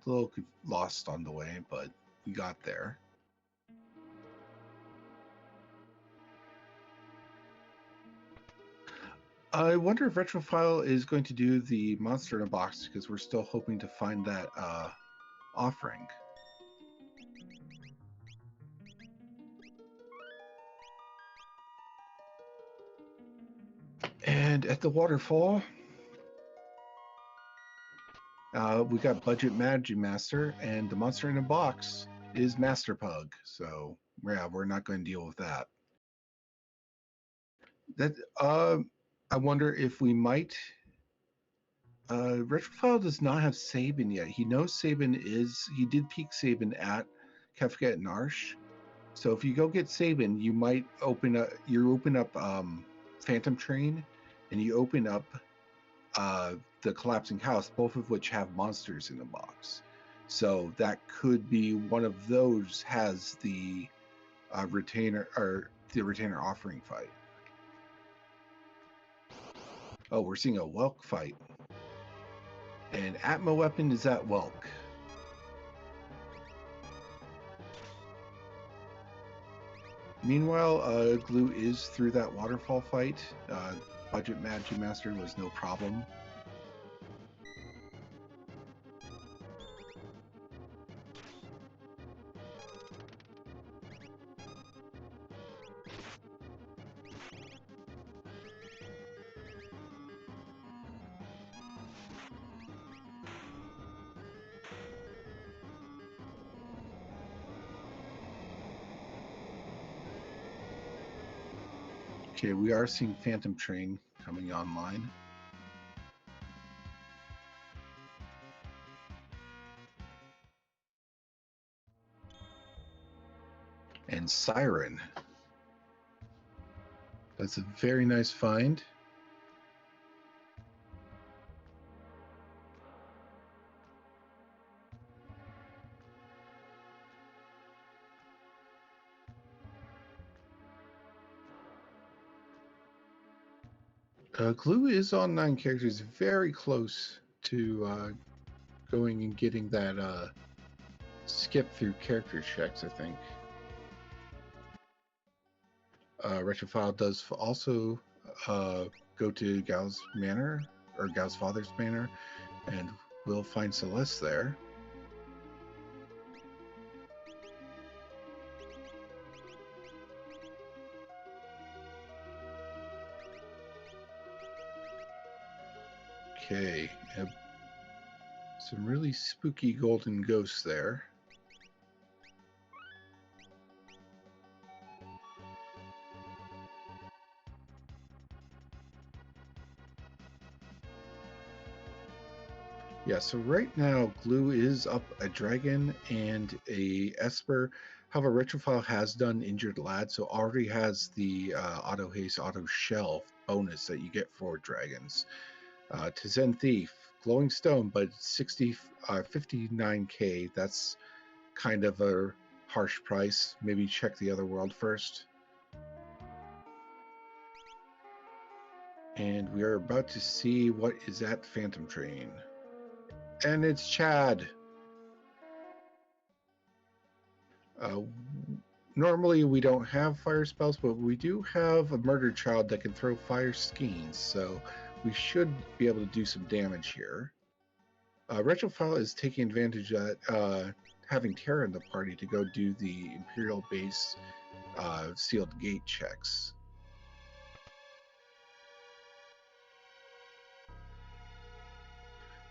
little lost on the way, but we got there. I wonder if Retrophile is going to do the monster in a box, because we're still hoping to find that offering. And at the waterfall, we got Budget Magic Master, and the monster in a box is Master Pug. So yeah, we're not going to deal with that. I wonder if we might. Retrophile does not have Sabin yet. He knows Sabin is. He did peak Sabin at Kefka at Narsh. So if you go get Sabin, you might open up. You open up Phantom Train, and you open up the Collapsing House, both of which have monsters in the box. So that could be one of those has the retainer or the retainer offering fight. Oh, we're seeing a Welk fight. And Atma weapon is at Welk. Meanwhile, Glue is through that waterfall fight. Budget Magic Master was no problem. Okay, we are seeing Phantom Train coming online. And Siren. That's a very nice find. Glue is on 9 characters, very close to going and getting that skip through character checks, I think. Retrophile does also go to Gal's Manor, or Gal's father's manor, and we'll find Celeste there. Okay, some really spooky golden ghosts there. Yeah, so right now Glue is up a dragon and a esper. However, Retrophile has done Injured Lad, so already has the auto haste, auto shelf bonus that you get for dragons. To Zen Thief, Glowing Stone, but 59k. That's kind of a harsh price. Maybe check the other world first. And we are about to see what is at Phantom Train. And it's Chad. Normally we don't have fire spells, but we do have a murder child that can throw fire skeins, so we should be able to do some damage here. Retrophile is taking advantage of having Terra in the party to go do the Imperial base sealed gate checks.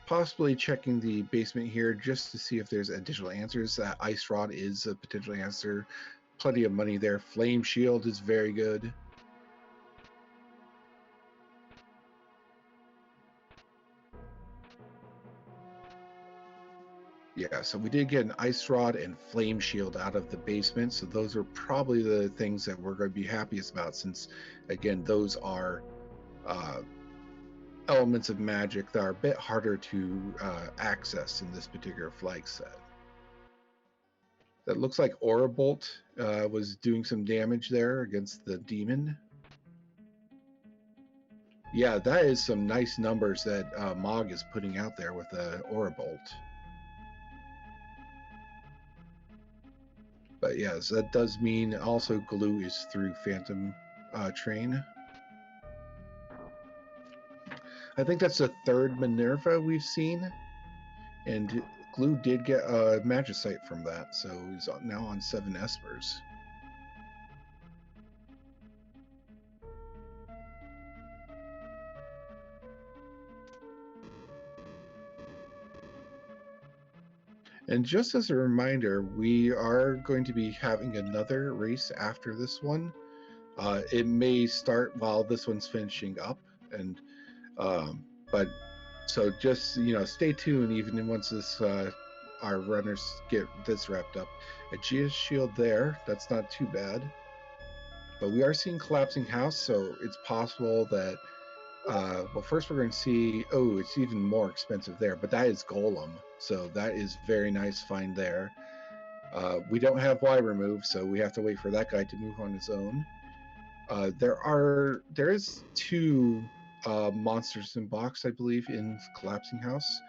possibly checking the basement here just to see if there's additional answers. That ice rod is a potential answer. Plenty of money there. Flame shield is very good. Yeah, so we did get an ice rod and flame shield out of the basement, so those are probably the things that we're going to be happiest about, since again those are elements of magic that are a bit harder to access in this particular flag set. That looks like Aura Bolt was doing some damage there against the demon. Yeah, that is some nice numbers that Mog is putting out there with the Aura Bolt. But yes, that does mean also glue is through Phantom Train. I think that's the third Minerva we've seen, and glue did get a Magicite from that, so he's now on 7 espers. And just as a reminder, we are going to be having another race after this one. It may start while this one's finishing up, and but so just stay tuned. Even once this our runners get this wrapped up. A Geas shield there. That's not too bad. But we are seeing collapsing house, so it's possible that. Well, first we're going to see. Oh, it's even more expensive there, but that is Golem, so that is very nice find there. We don't have Y remove, so we have to wait for that guy to move on his own. There is 2 monsters in box, I believe, in collapsing house.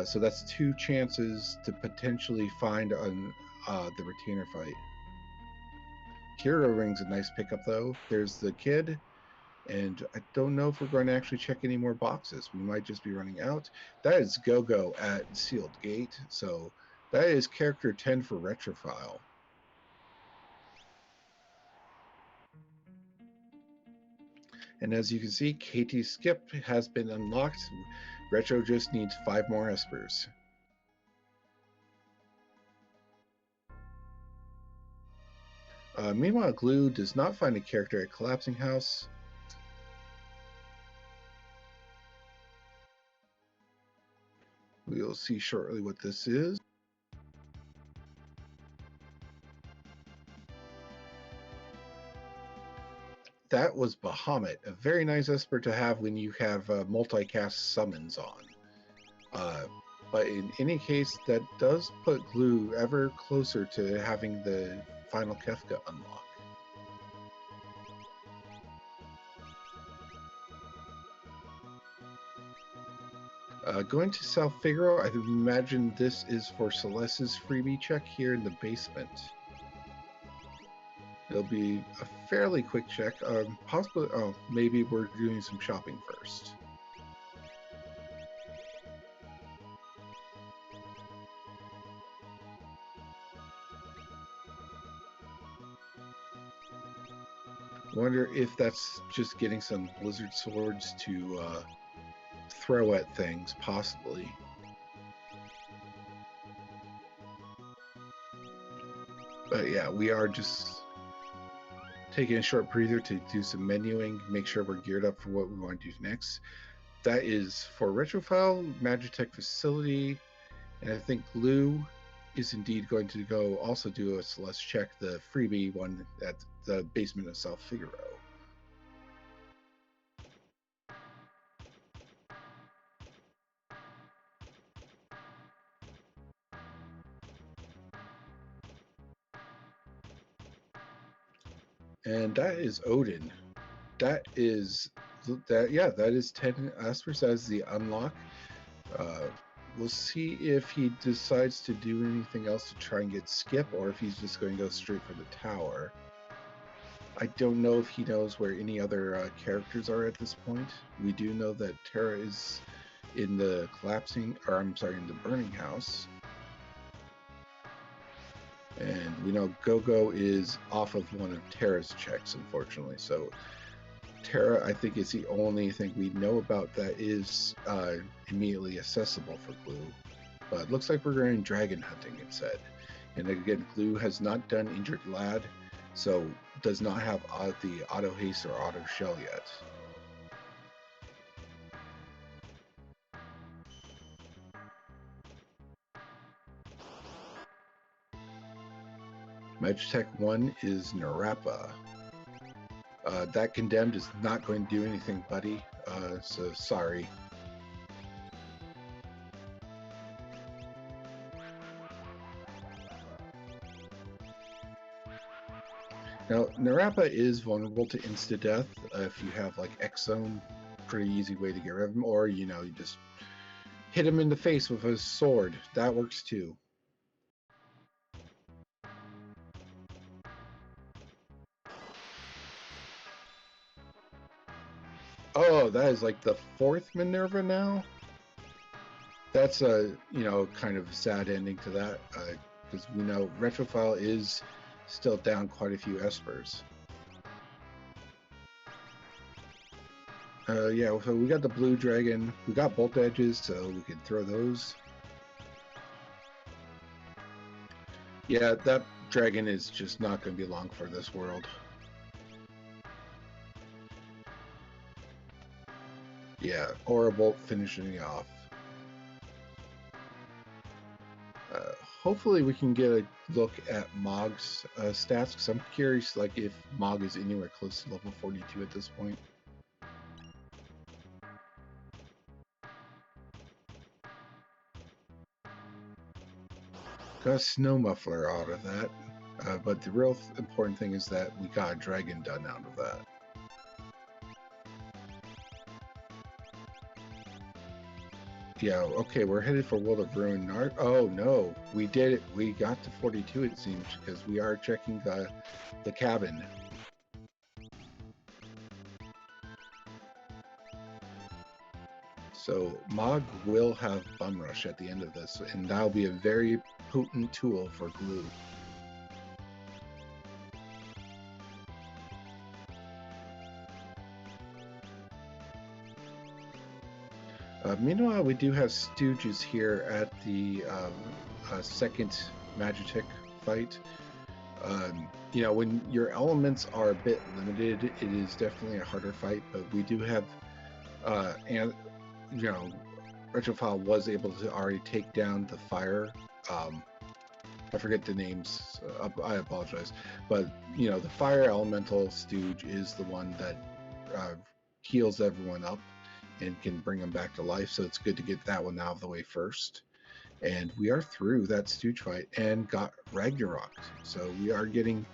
So that's 2 chances to potentially find on the retainer fight. Hero Ring's a nice pickup though. There's the kid. And I don't know if we're going to actually check any more boxes. We might just be running out. That is Go-Go at Sealed Gate. So that is character 10 for Retrophile. And as you can see, KT Skip has been unlocked. Retro just needs 5 more espers. Meanwhile, Glue does not find a character at Collapsing House. We'll see shortly what this is. That was Bahamut, a very nice esper to have when you have multicast summons on. But in any case, that does put Glue ever closer to having the final Kefka unlock. Going to South Figaro, I imagine this is for Celeste's freebie check here in the basement. It'll be a fairly quick check. Possibly, oh, maybe we're doing some shopping first. Wonder if that's just getting some Blizzard swords to throw at things, possibly. But yeah, we are just taking a short breather to do some menuing, make sure we're geared up for what we want to do next. That is for Retrophile, Magitech Facility, and I think Glue is indeed going to go also do a Celeste check, the freebie one at the basement of South Figaro. And that is Odin. That is that is 10 espers as the unlock. We'll see if he decides to do anything else to try and get Skip, or if he's just going to go straight for the tower. I don't know if he knows where any other characters are at this point. We do know that Terra is in the in the burning house. And we know Go-Go is off of one of Terra's checks, unfortunately. So Terra, I think, is the only thing we know about that is immediately accessible for Glue. But it looks like we're going dragon hunting instead. And again, Glue has not done Injured Lad, so does not have the auto haste or auto shell yet. Magitech 1 is Narapa. That Condemned is not going to do anything, buddy, so sorry. Now, Narapa is vulnerable to insta-death if you have, like, X-Zone. Pretty easy way to get rid of him, or, you know, you just hit him in the face with a sword. That works too. Oh, that is like the 4th Minerva now? That's a, you know, kind of sad ending to that, because we know Retrophile is still down quite a few espers. Yeah, so we got the blue dragon. We got bolt edges, so we can throw those. Yeah, that dragon is just not going to be long for this world. Yeah, or a bolt finishing it off. Hopefully we can get a look at Mog's stats, because I'm curious, like, if Mog is anywhere close to level 42 at this point. Got a snow muffler out of that, but the real important thing is that we got a dragon done out of that. Yeah, okay, we're headed for World of Ruin. Oh no, we did it. We got to 42, it seems, because we are checking the cabin. So Mog will have Bum Rush at the end of this, and that'll be a very potent tool for Glue. Meanwhile, we do have Stooges here at the second Magitech fight. You know, when your elements are a bit limited, it is definitely a harder fight, but we do have, and you know, Retrophile was able to already take down the fire. I forget the names, I apologize, but you know, the fire elemental Stooge is the one that heals everyone up and can bring them back to life, so it's good to get that one out of the way first. And we are through that Stooge fight and got Ragnarok, so we are getting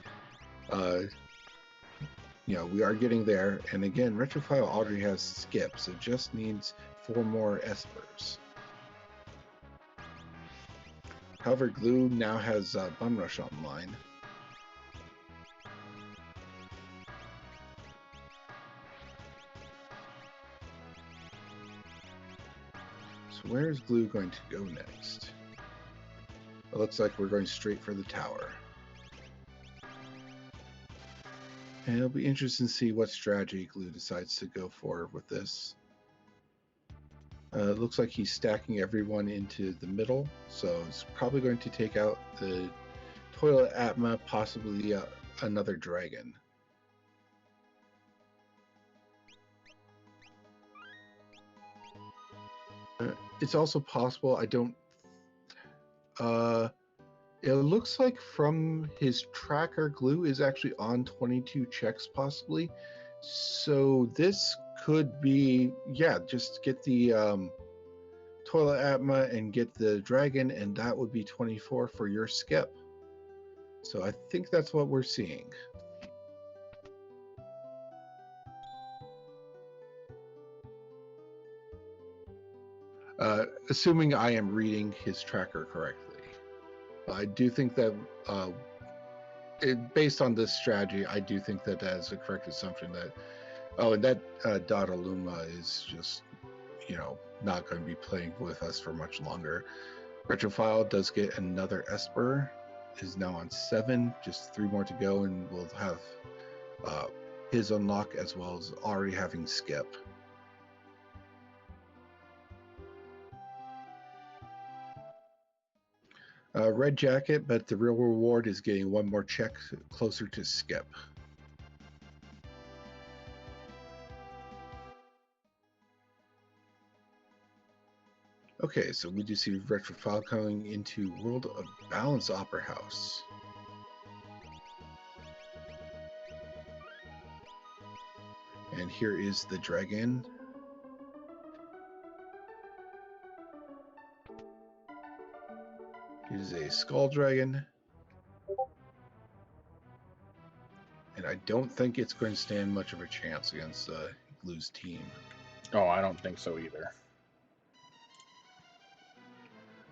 you know, we are getting there. And again, Retrophile already has skip, so just needs 4 more espers. However, Glue now has Bum Rush online. So where is Glue going to go next? It looks like we're going straight for the tower. And it'll be interesting to see what strategy Glue decides to go for with this. It looks like he's stacking everyone into the middle, so it's probably going to take out the Toilet Atma, possibly another dragon. It's also possible, I don't... it looks like from his tracker, Glue is actually on 22 checks, possibly. So this could be, yeah, just get the Toilet Atma and get the dragon, and that would be 24 for your skip. So I think that's what we're seeing. Assuming I am reading his tracker correctly. I do think that, based on this strategy, I do think that that is a correct assumption that, oh, and that Dottaluma is just, you know, not going to be playing with us for much longer. Retrophile does get another Esper, is now on 7, just 3 more to go, and we'll have his unlock as well as already having skip. Red jacket, but the real reward is getting one more check closer to skip. Okay, so we do see Retrophile coming into World of Balance Opera House. And here is the dragon. It is a skull dragon. And I don't think it's going to stand much of a chance against Glue's team. Oh, I don't think so either.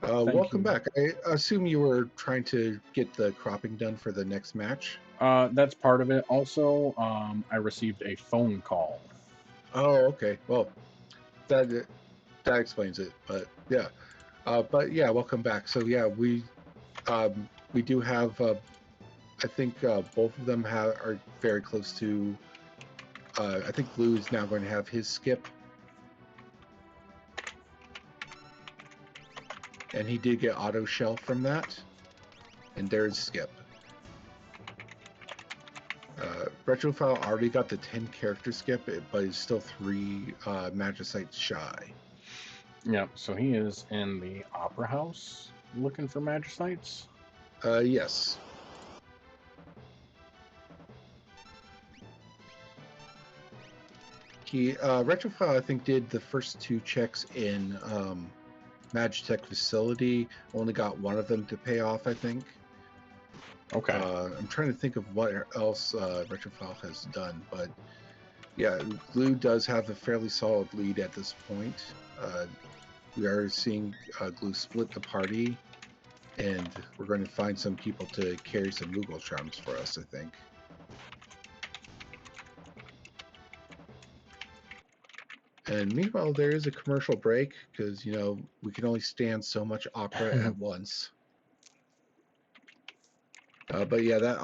Welcome back. I assume you were trying to get the cropping done for the next match? That's part of it. Also, I received a phone call. Oh, okay. Well, that explains it. But yeah, welcome back. So yeah, we do have. I think both of them are very close to. I think Blue is now going to have his skip. And he did get auto shell from that. And there's skip. Retrophile already got the 10 character skip, but he's still 3 Magicites shy. Yep, so he is in the Opera House looking for Magicites? Yes. Retrophile, I think, did the first 2 checks in Magitech facility. Only got one of them to pay off, I think. Okay. I'm trying to think of what else Retrophile has done, but yeah, Glue does have a fairly solid lead at this point. We are seeing Glue split the party, and we're going to find some people to carry some Moogle charms for us, I think. And meanwhile, there is a commercial break because, you know, we can only stand so much opera at once. But yeah, that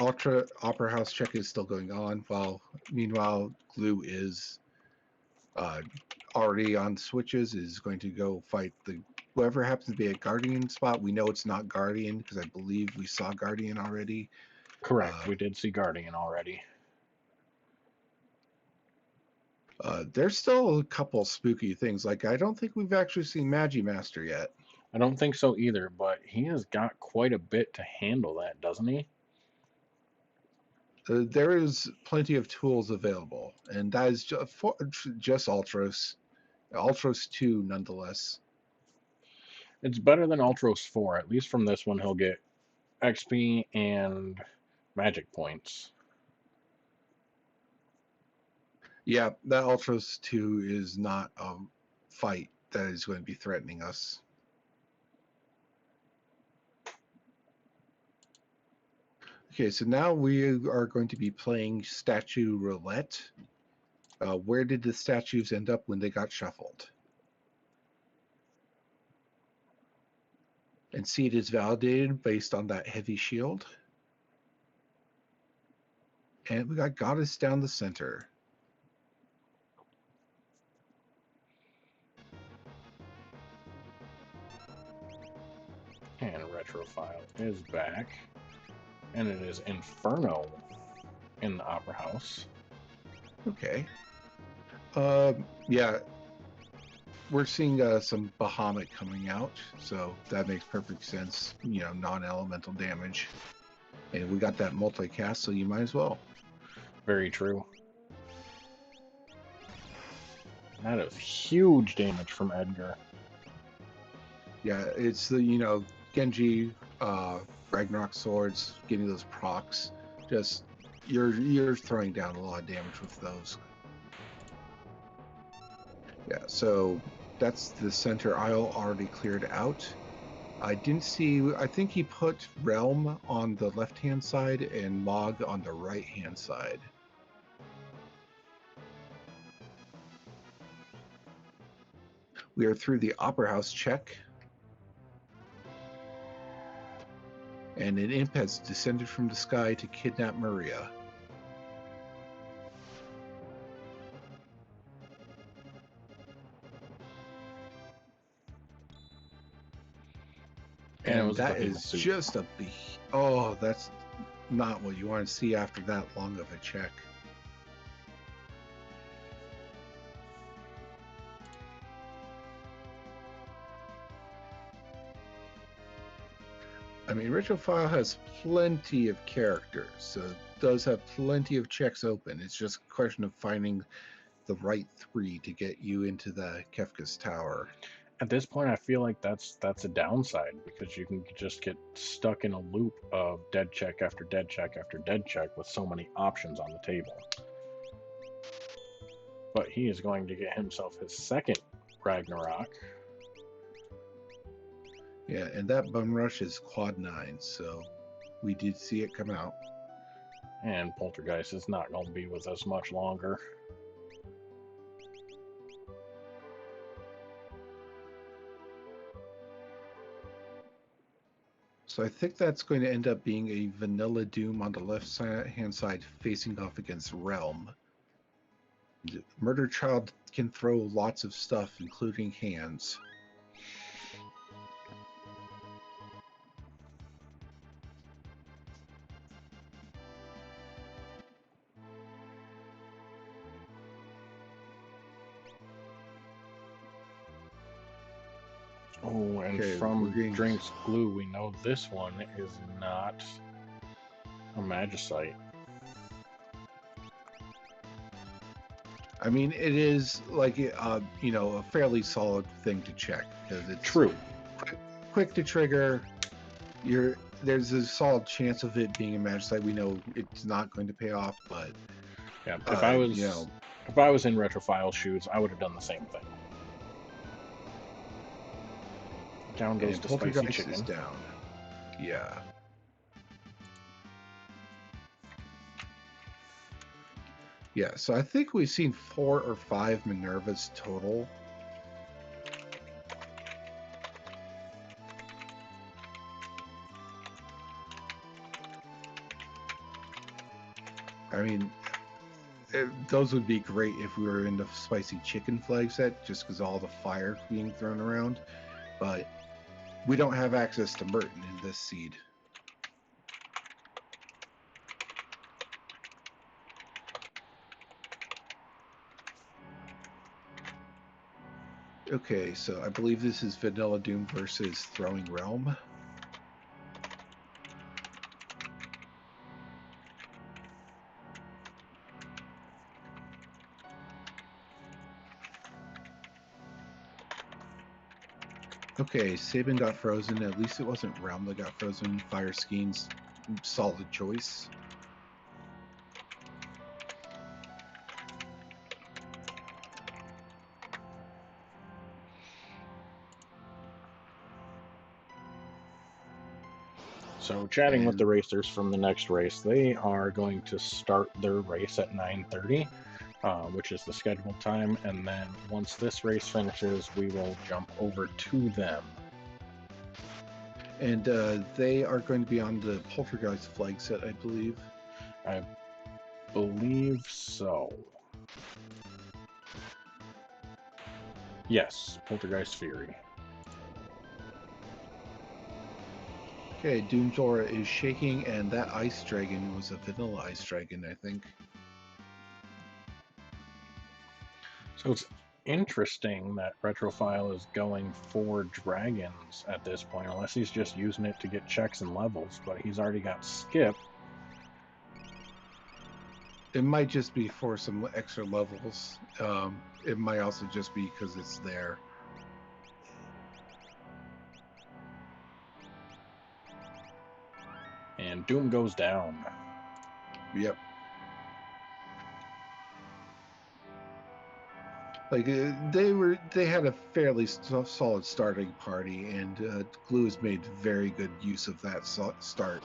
Opera House check is still going on. Meanwhile, Glue is already on switches, is going to go fight whoever happens to be a Guardian spot. We know it's not Guardian because I believe we saw Guardian already. Correct, we did see Guardian already. There's still a couple spooky things. Like, I don't think we've actually seen Magimaster yet. I don't think so either, but he has got quite a bit to handle that, doesn't he? There is plenty of tools available, and that is just Ultros. Ultros 2, nonetheless. It's better than Ultros 4. At least from this one, he'll get XP and magic points. Yeah, that Ultros 2 is not a fight that is going to be threatening us. Okay, so now we are going to be playing Statue Roulette. Where did the statues end up when they got shuffled? And seed is validated based on that heavy shield. And we got Goddess down the center. And Retrophile is back. And it is Inferno in the Opera House. Okay. Yeah. We're seeing some Bahamut coming out, so that makes perfect sense. You know, non-elemental damage. And we got that multicast, so you might as well. Very true. That is huge damage from Edgar. Yeah, it's the, you know, Genji, Ragnarok swords, getting those procs. Just, you're throwing down a lot of damage with those. Yeah, so that's the center aisle already cleared out. I didn't see, I think he put Realm on the left-hand side and Mog on the right-hand side. We are through the Opera House check. And an imp has descended from the sky to kidnap Maria. And it was that behemoth is suit. just a oh, that's not what you want to see after that long of a check. I mean, Retrophile has plenty of characters, so it does have plenty of checks open. It's just a question of finding the right 3 to get you into the Kefka's tower. At this point, I feel like that's a downside, because you can just get stuck in a loop of dead check after dead check after dead check with so many options on the table. But he is going to get himself his second Ragnarok. Yeah, and that Bum Rush is quad 9, so we did see it come out. And Poltergeist is not going to be with us much longer. So I think that's going to end up being a Vanilla Doom on the left-hand side facing off against Realm. Murder Child can throw lots of stuff, including hands. Oh, and Okay, from DrinksGlue, we know this one is not a Magicite. I mean, it is like you know, a fairly solid thing to check because it's True. Quick to trigger. There's a solid chance of it being a Magicite. We know it's not going to pay off, but yeah, if I was, you know, if I was in Retrophile shoes, I would have done the same thing. Down goes the spicy chicken. Is down. Yeah. Yeah, so I think we've seen 4 or 5 Minervas total. I mean, those would be great if we were in the spicy chicken flag set, just because all the fire being thrown around. But we don't have access to Merton in this seed. Okay, so I believe this is Vanilla Doom versus Throwing Realm. Okay, Sabin got frozen. At least it wasn't Realm that got frozen. Fire Skeen's solid choice. So, chatting with the racers from the next race, they are going to start their race at 9:30, which is the scheduled time, and then once this race finishes, we will jump over to them. And they are going to be on the Poltergeist flag set, I believe. I believe so. Yes, Poltergeist Fury. Okay, Doomzora is shaking, and that Ice Dragon was a Vanilla Ice Dragon, I think. So it's interesting that Retrophile is going for dragons at this point, unless he's just using it to get checks and levels, but he's already got Skip. It might just be for some extra levels. It might also just be because it's there. And Doom goes down. Yep. Like they had a fairly solid starting party, and Glue has made very good use of that start.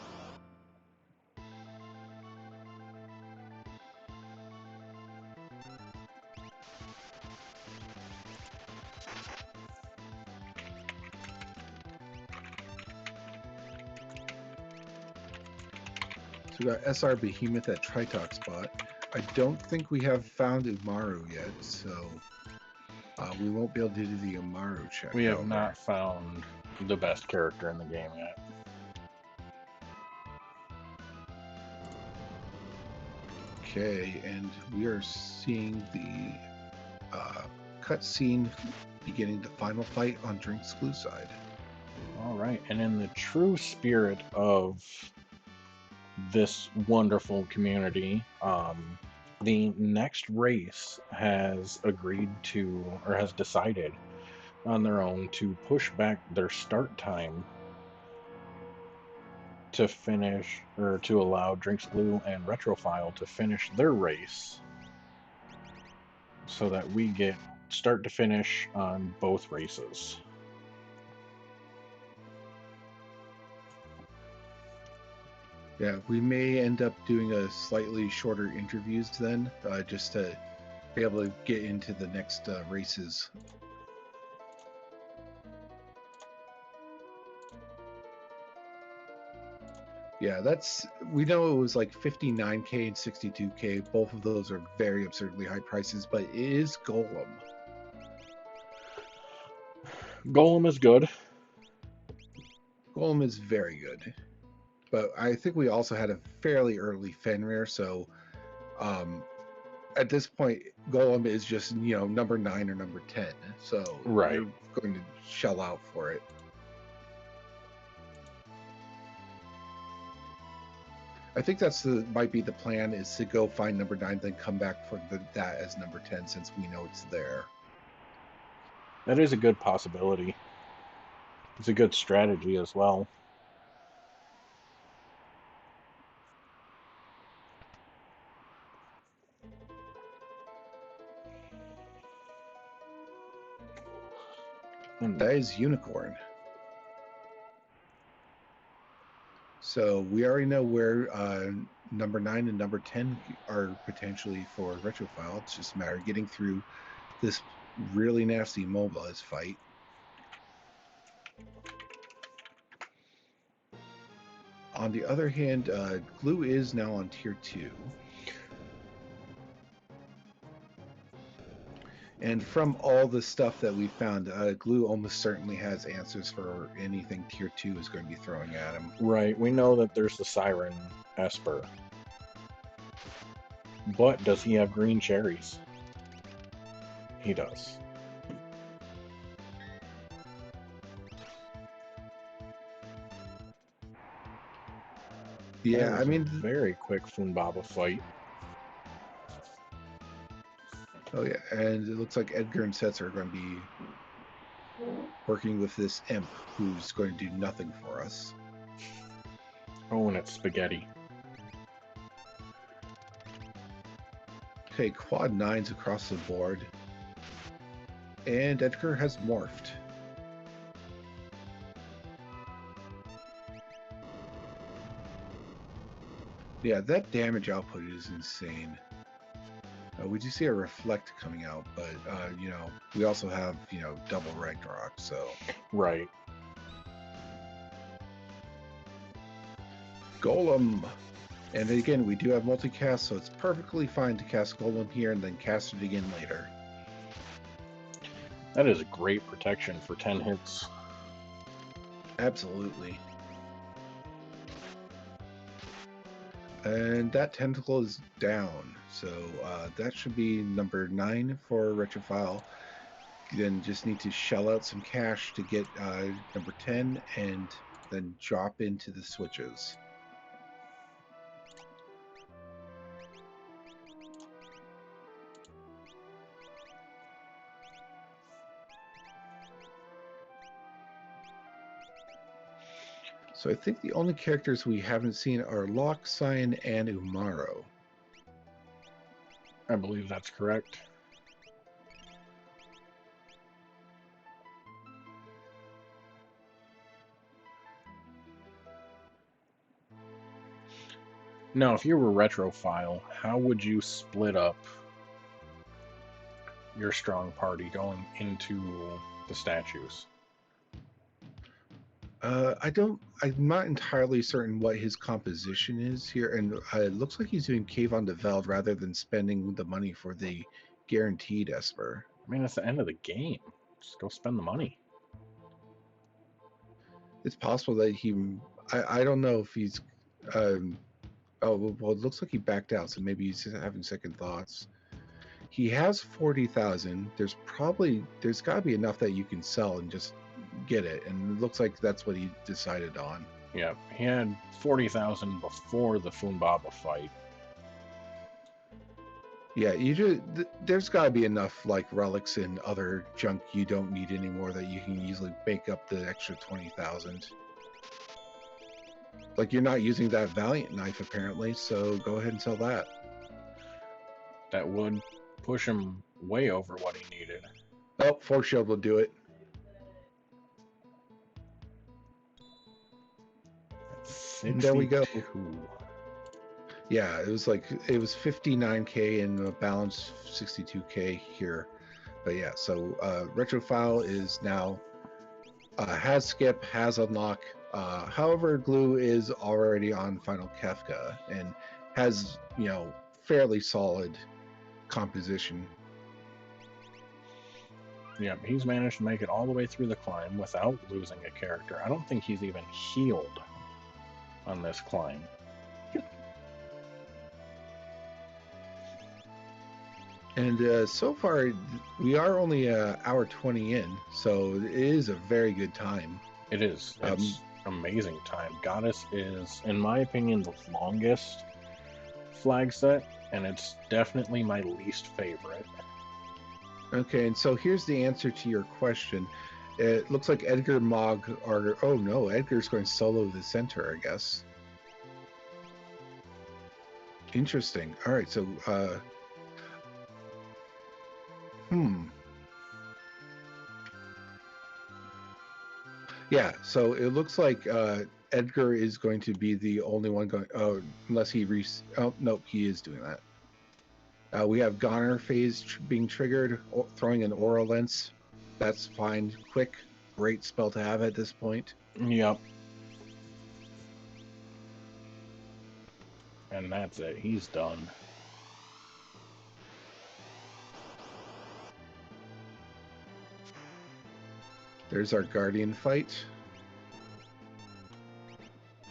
So we got SR Behemoth at Tritok spot. I don't think we have found Umaru yet, so we won't be able to do the Umaru check. We have not found the best character in the game yet. Okay, and we are seeing the cutscene beginning the final fight on DrinksGlue side. All right, and in the true spirit of this wonderful community, the next race has agreed to, or has decided on their own to push back their start time to finish, or to allow DrinksGlue and Retrophile to finish their race, so that we get start to finish on both races. Yeah, we may end up doing a slightly shorter interviews then, just to be able to get into the next races. Yeah, we know it was like 59K and 62K. Both of those are very absurdly high prices, but it is Golem. Golem is good. Golem is very good. But I think we also had a fairly early Fenrir, so at this point, Golem is just, number 9 or number 10. So right. You're going to shell out for it. I think might be the plan, is to go find number 9, then come back for that as number 10, since we know it's there. That is a good possibility. It's a good strategy as well. That is Unicorn. So we already know where number 9 and number 10 are potentially for Retrophile. It's just a matter of getting through this really nasty Mobilize fight. On the other hand, Glue is now on tier 2. And from all the stuff that we found, Glue almost certainly has answers for anything tier 2 is going to be throwing at him. Right, we know that there's the Siren Esper. But does he have green cherries? He does. Yeah, I mean, very quick Funbaba fight. Oh yeah, and it looks like Edgar and Setzer are going to be working with this imp who's going to do nothing for us. Oh, and it's Spaghetti. Okay, quad 9s across the board. And Edgar has morphed. Yeah, that damage output is insane. We do see a reflect coming out, but we also have double Ragnarok, so right. Golem, and again we do have multicast, so it's perfectly fine to cast Golem here and then cast it again later. That is a great protection for 10 hits. Absolutely. And that tentacle is down, so that should be number 9 for Retrophile. You then just need to shell out some cash to get number 10 and then drop into the switches. So I think the only characters we haven't seen are Locke, Cyan, and Umaro. I believe that's correct. Now, if you were Retrophile, how would you split up your strong party going into the statues? I'm not entirely certain what his composition is here, and it looks like he's doing Cave on the Veld rather than spending the money for the guaranteed Esper. I mean, it's the end of the game. Just go spend the money. It's possible that I don't know if he's. Oh well, it looks like he backed out, so maybe he's having second thoughts. He has 40,000. There's got to be enough that you can sell and just get it, and it looks like that's what he decided on. Yeah, he had 40,000 before the Funbaba fight. Yeah, there's got to be enough like relics and other junk you don't need anymore that you can easily make up the extra 20,000. Like you're not using that Valiant knife apparently, so go ahead and sell that. That would push him way over what he needed. Oh, Force Shield will do it. And there we go. Yeah, it was 59k and a balance 62k here. But yeah, so Retrophile is now has skip, has unlock. However, Glue is already on Final Kefka and has, fairly solid composition. Yeah, he's managed to make it all the way through the climb without losing a character. I don't think he's even healed on this climb. And so far, we are only hour 20 in, so it is a very good time. It is. It's amazing time. Goddess is, in my opinion, the longest flag set, and it's definitely my least favorite. Okay, and so here's the answer to your question. It looks like Edgar Mog are... Oh no, Edgar's going solo the center, I guess. Interesting. All right, so... Yeah, so it looks like Edgar is going to be the only one going... Oh, unless he... Oh, nope, he is doing that. We have Goner phase being triggered, throwing an Aura Lens. That's fine. Quick, great spell to have at this point. Yep. And that's it. He's done. There's our Guardian fight.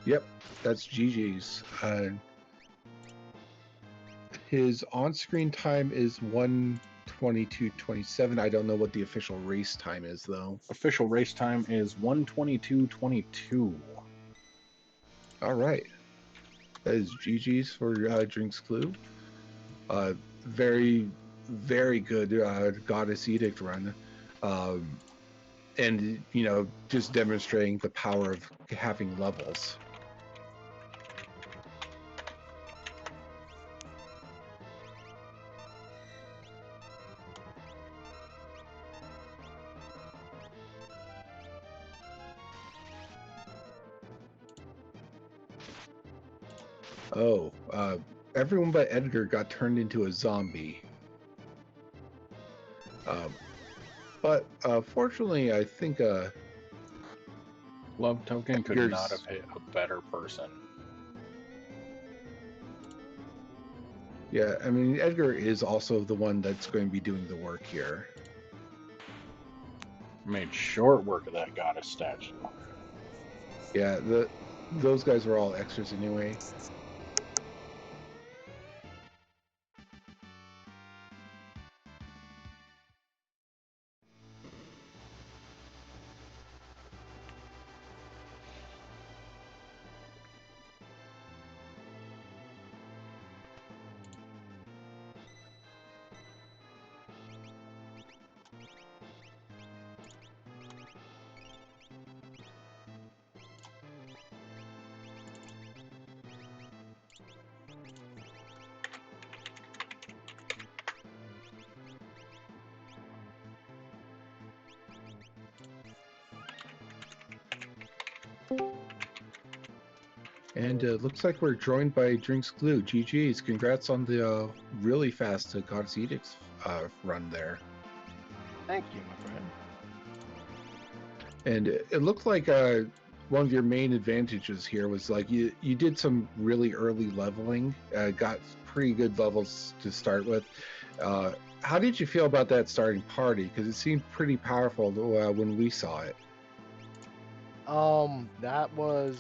Yep, that's GG's. His on-screen time is 1:22:27. I don't know what the official race time is, though. Official race time is 1:22:22. All right. That is GG's for DrinksGlue. Very, very good Goddess Edict run. And, just demonstrating the power of having levels. Oh, everyone but Edgar got turned into a zombie. But fortunately, I think Love Token could not have hit a better person. Yeah, I mean, Edgar is also the one that's going to be doing the work here. Made short work of that Goddess statue. Yeah, those guys were all extras anyway. And it looks like we're joined by DrinksGlue. GG's. Congrats on the really fast Goddess Edicts run there. Thank you, my friend. And it looked like one of your main advantages here was like you did some really early leveling, got pretty good levels to start with. How did you feel about that starting party? Because it seemed pretty powerful when we saw it. That was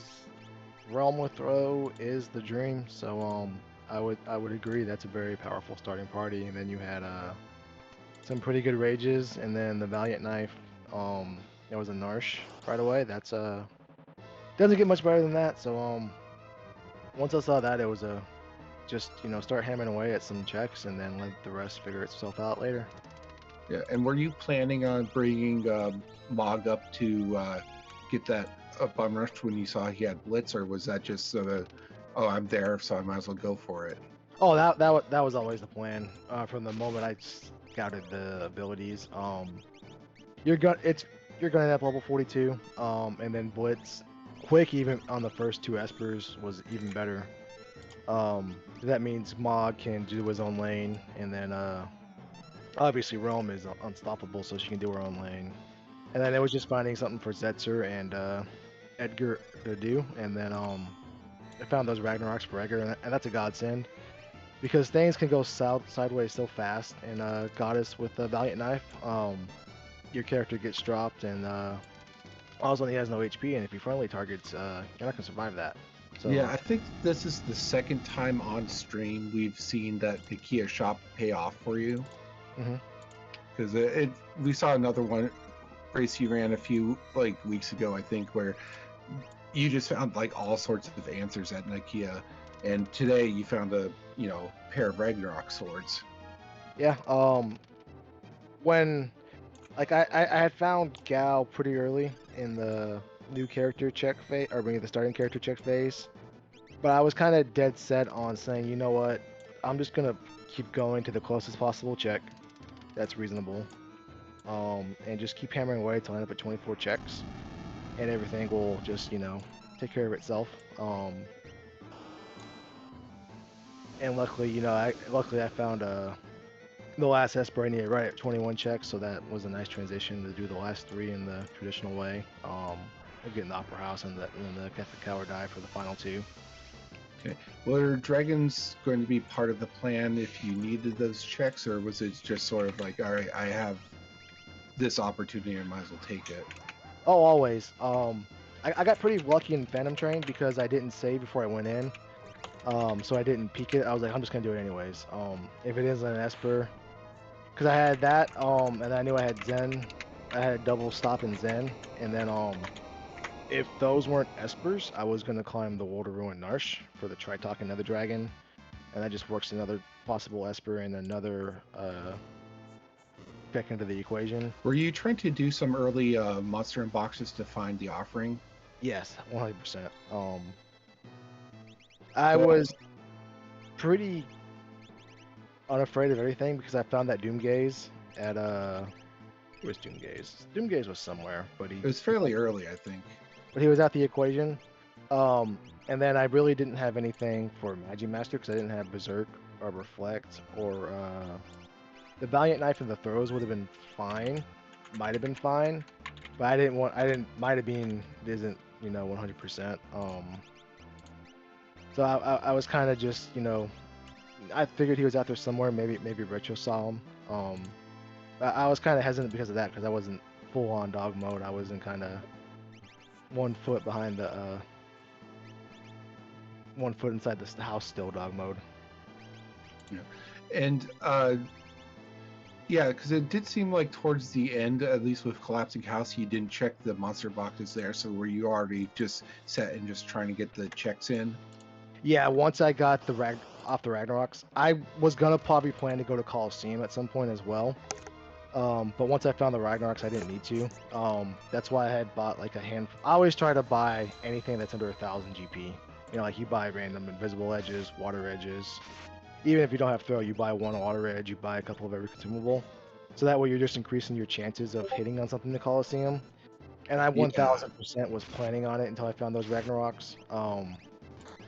Realm with Throw is the dream. So I would agree that's a very powerful starting party. And then you had some pretty good rages, and then the Valiant Knife. It was a Narsh right away. That's doesn't get much better than that. So once I saw that, it was a just start hammering away at some checks, and then let the rest figure itself out later. Yeah, and were you planning on bringing Mog up to get that bum rush when you saw he had Blitz, or was that just sort of, oh, I'm there, so I might as well go for it? Oh, that was always the plan from the moment I scouted the abilities. You're gonna end up level 42, and then Blitz, quick even on the first two espers was even better. That means Mog can do his own lane, and then obviously Realm is unstoppable, so she can do her own lane. And then it was just finding something for Zetzer and Edgar to do, and then I found those Ragnaroks for Edgar, and that's a godsend because things can go sideways so fast. And Goddess with the Valiant Knife, your character gets dropped, and all of a sudden he has no HP, and if you friendly targets, you're not gonna survive that. So yeah, I think this is the second time on stream we've seen that the Kia shop pay off for you. Because we saw another one race you ran a few weeks ago, I think, where you just found all sorts of answers at Nokia, and today you found a pair of Ragnarok swords. Yeah. When I had found Gal pretty early in the new character check phase, or maybe the starting character check phase, but I was kind of dead set on saying, you know what, I'm just gonna keep going to the closest possible check that's reasonable, and just keep hammering away till I end up at 24 checks, and everything will just take care of itself. And luckily, I found the last Esper I needed right at 21 checks, so that was a nice transition to do the last three in the traditional way. Getting the Opera House and then the Kefka Cower die for the final two. Okay. Were dragons going to be part of the plan if you needed those checks, or was it just sort of like, all right, I have this opportunity, I might as well take it? Oh, always. I got pretty lucky in Phantom Train because I didn't save before I went in. So I didn't peek it. I was like, I'm just gonna do it anyways. If it is an Esper, because I had that, and I knew I had Zen. I had double stop in Zen, and then if those weren't Espers, I was gonna climb the World of Ruin Narsh for the Tritalk and Nether Dragon, and that just works another possible Esper and another back into the equation. Were you trying to do some early monster unboxes to find the offering? Yes, 100%. I was pretty unafraid of everything because I found that Doomgaze at where's Doomgaze? Doomgaze was somewhere, but It was fairly early, I think. But he was at the equation. And then I really didn't have anything for Magimaster because I didn't have Berserk or Reflect or the Valiant Knife and the throws would have been fine, might have been fine, but might have been isn't 100%. So I was kind of just I figured he was out there somewhere. Maybe Retro saw him. I was kind of hesitant because of that because I wasn't full on dog mode. I was in kind of 1 foot behind the 1 foot inside the house still dog mode. Yeah, and yeah, because it did seem like towards the end, at least with Collapsing House, you didn't check the monster boxes there. So were you already just set and just trying to get the checks in? Yeah, once I got off the Ragnaroks, I was gonna probably plan to go to Coliseum at some point as well. But once I found the Ragnaroks, I didn't need to. That's why I had bought a handful. I always try to buy anything that's under 1,000 GP. You buy random invisible edges, water edges. Even if you don't have throw, you buy one water edge, you buy a couple of every consumable. So that way you're just increasing your chances of hitting on something in the Coliseum. And I 1,000% was planning on it until I found those Ragnaroks.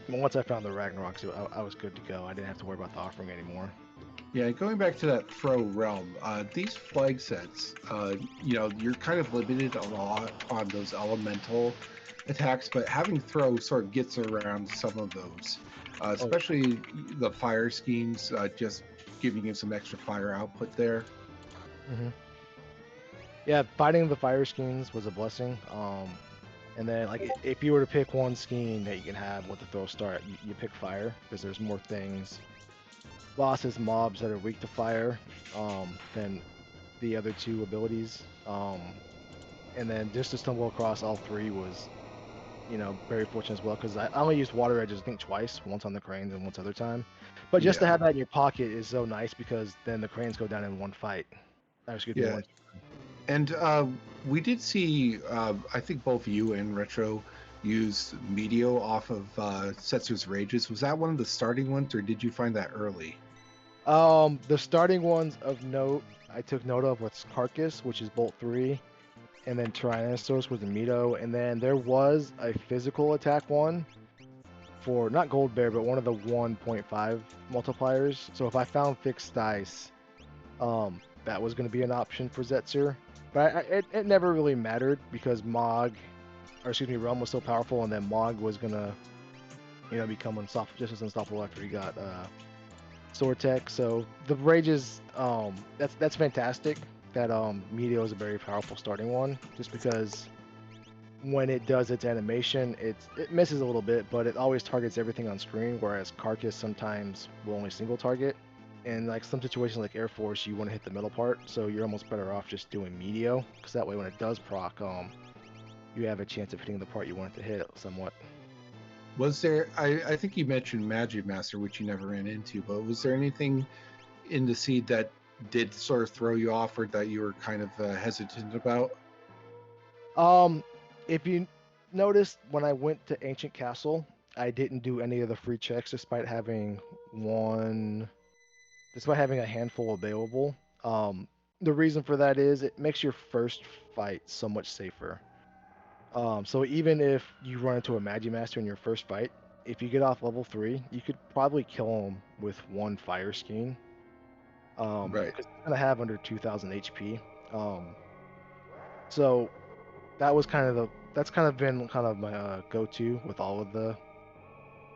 Once I found the Ragnaroks, I was good to go. I didn't have to worry about the offering anymore. Yeah, going back to that throw realm, these flag sets, you're kind of limited a lot on those elemental attacks, but having throw sort of gets around some of those, especially the fire schemes, just giving you some extra fire output there. Yeah, fighting the fire schemes was a blessing. And then, like, if you were to pick one scheme that you can have with the throw start, you pick fire because there's more things, bosses, mobs that are weak to fire, than the other two abilities. And then just to stumble across all three was, very fortunate as well because I only used water edges I think twice, once on the cranes and once other time. But just to Yeah. have that in your pocket is so nice because then the cranes go down in one fight. Excuse me, Yeah. one. And we did see, I think both you and Retro used Meteo off of Setsu's Rages. Was that one of the starting ones, or did you find that early? The starting ones of note I took note of was Carcass, which is Bolt 3, and then Tyrannosaurus was the Mito, and then there was a physical attack one for not Gold Bear, but one of the 1.5 multipliers. So if I found fixed dice, that was going to be an option for Zetzer, but it never really mattered because Realm was so powerful, and then Mog was gonna, become just as unstoppable after he got Sword Tech. So the Rages, that's fantastic. That Meteor is a very powerful starting one, just because when it does its animation, it misses a little bit, but it always targets everything on screen, whereas Carcass sometimes will only single target. And like some situations like Air Force, you want to hit the middle part, so you're almost better off just doing Meteor, because that way when it does proc, you have a chance of hitting the part you want it to hit somewhat. Was there, I think you mentioned Magic Master, which you never ran into, but was there anything in the seed that did sort of throw you off or that you were kind of hesitant about? If you noticed, when I went to Ancient Castle, I didn't do any of the free checks despite having a handful available. The reason for that is it makes your first fight so much safer. So even if you run into a Magimaster in your first fight, if you get off level 3, you could probably kill him with one fire scheme. Right. Because he's gonna have under 2,000 HP. So that's kind of been kind of my go-to with all of the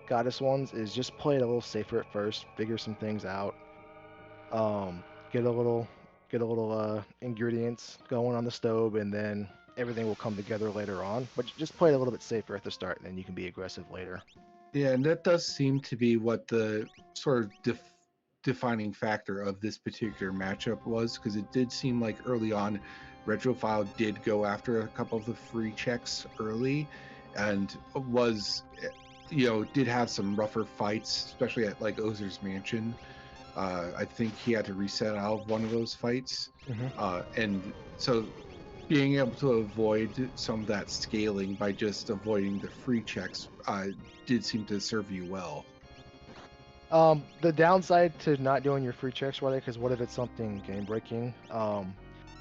goddess ones, is just play it a little safer at first, figure some things out, get a little ingredients going on the stove, and then everything will come together later on. But just play it a little bit safer at the start, and then you can be aggressive later. Yeah, and that does seem to be what the sort of defining factor of this particular matchup was, because it did seem like early on Retrophile did go after a couple of the free checks early, and did have some rougher fights, especially at like Ozer's Mansion. I think he had to reset out of one of those fights. And so being able to avoid some of that scaling by just avoiding the free checks did seem to serve you well. The downside to not doing your free checks right, because what if it's something game breaking?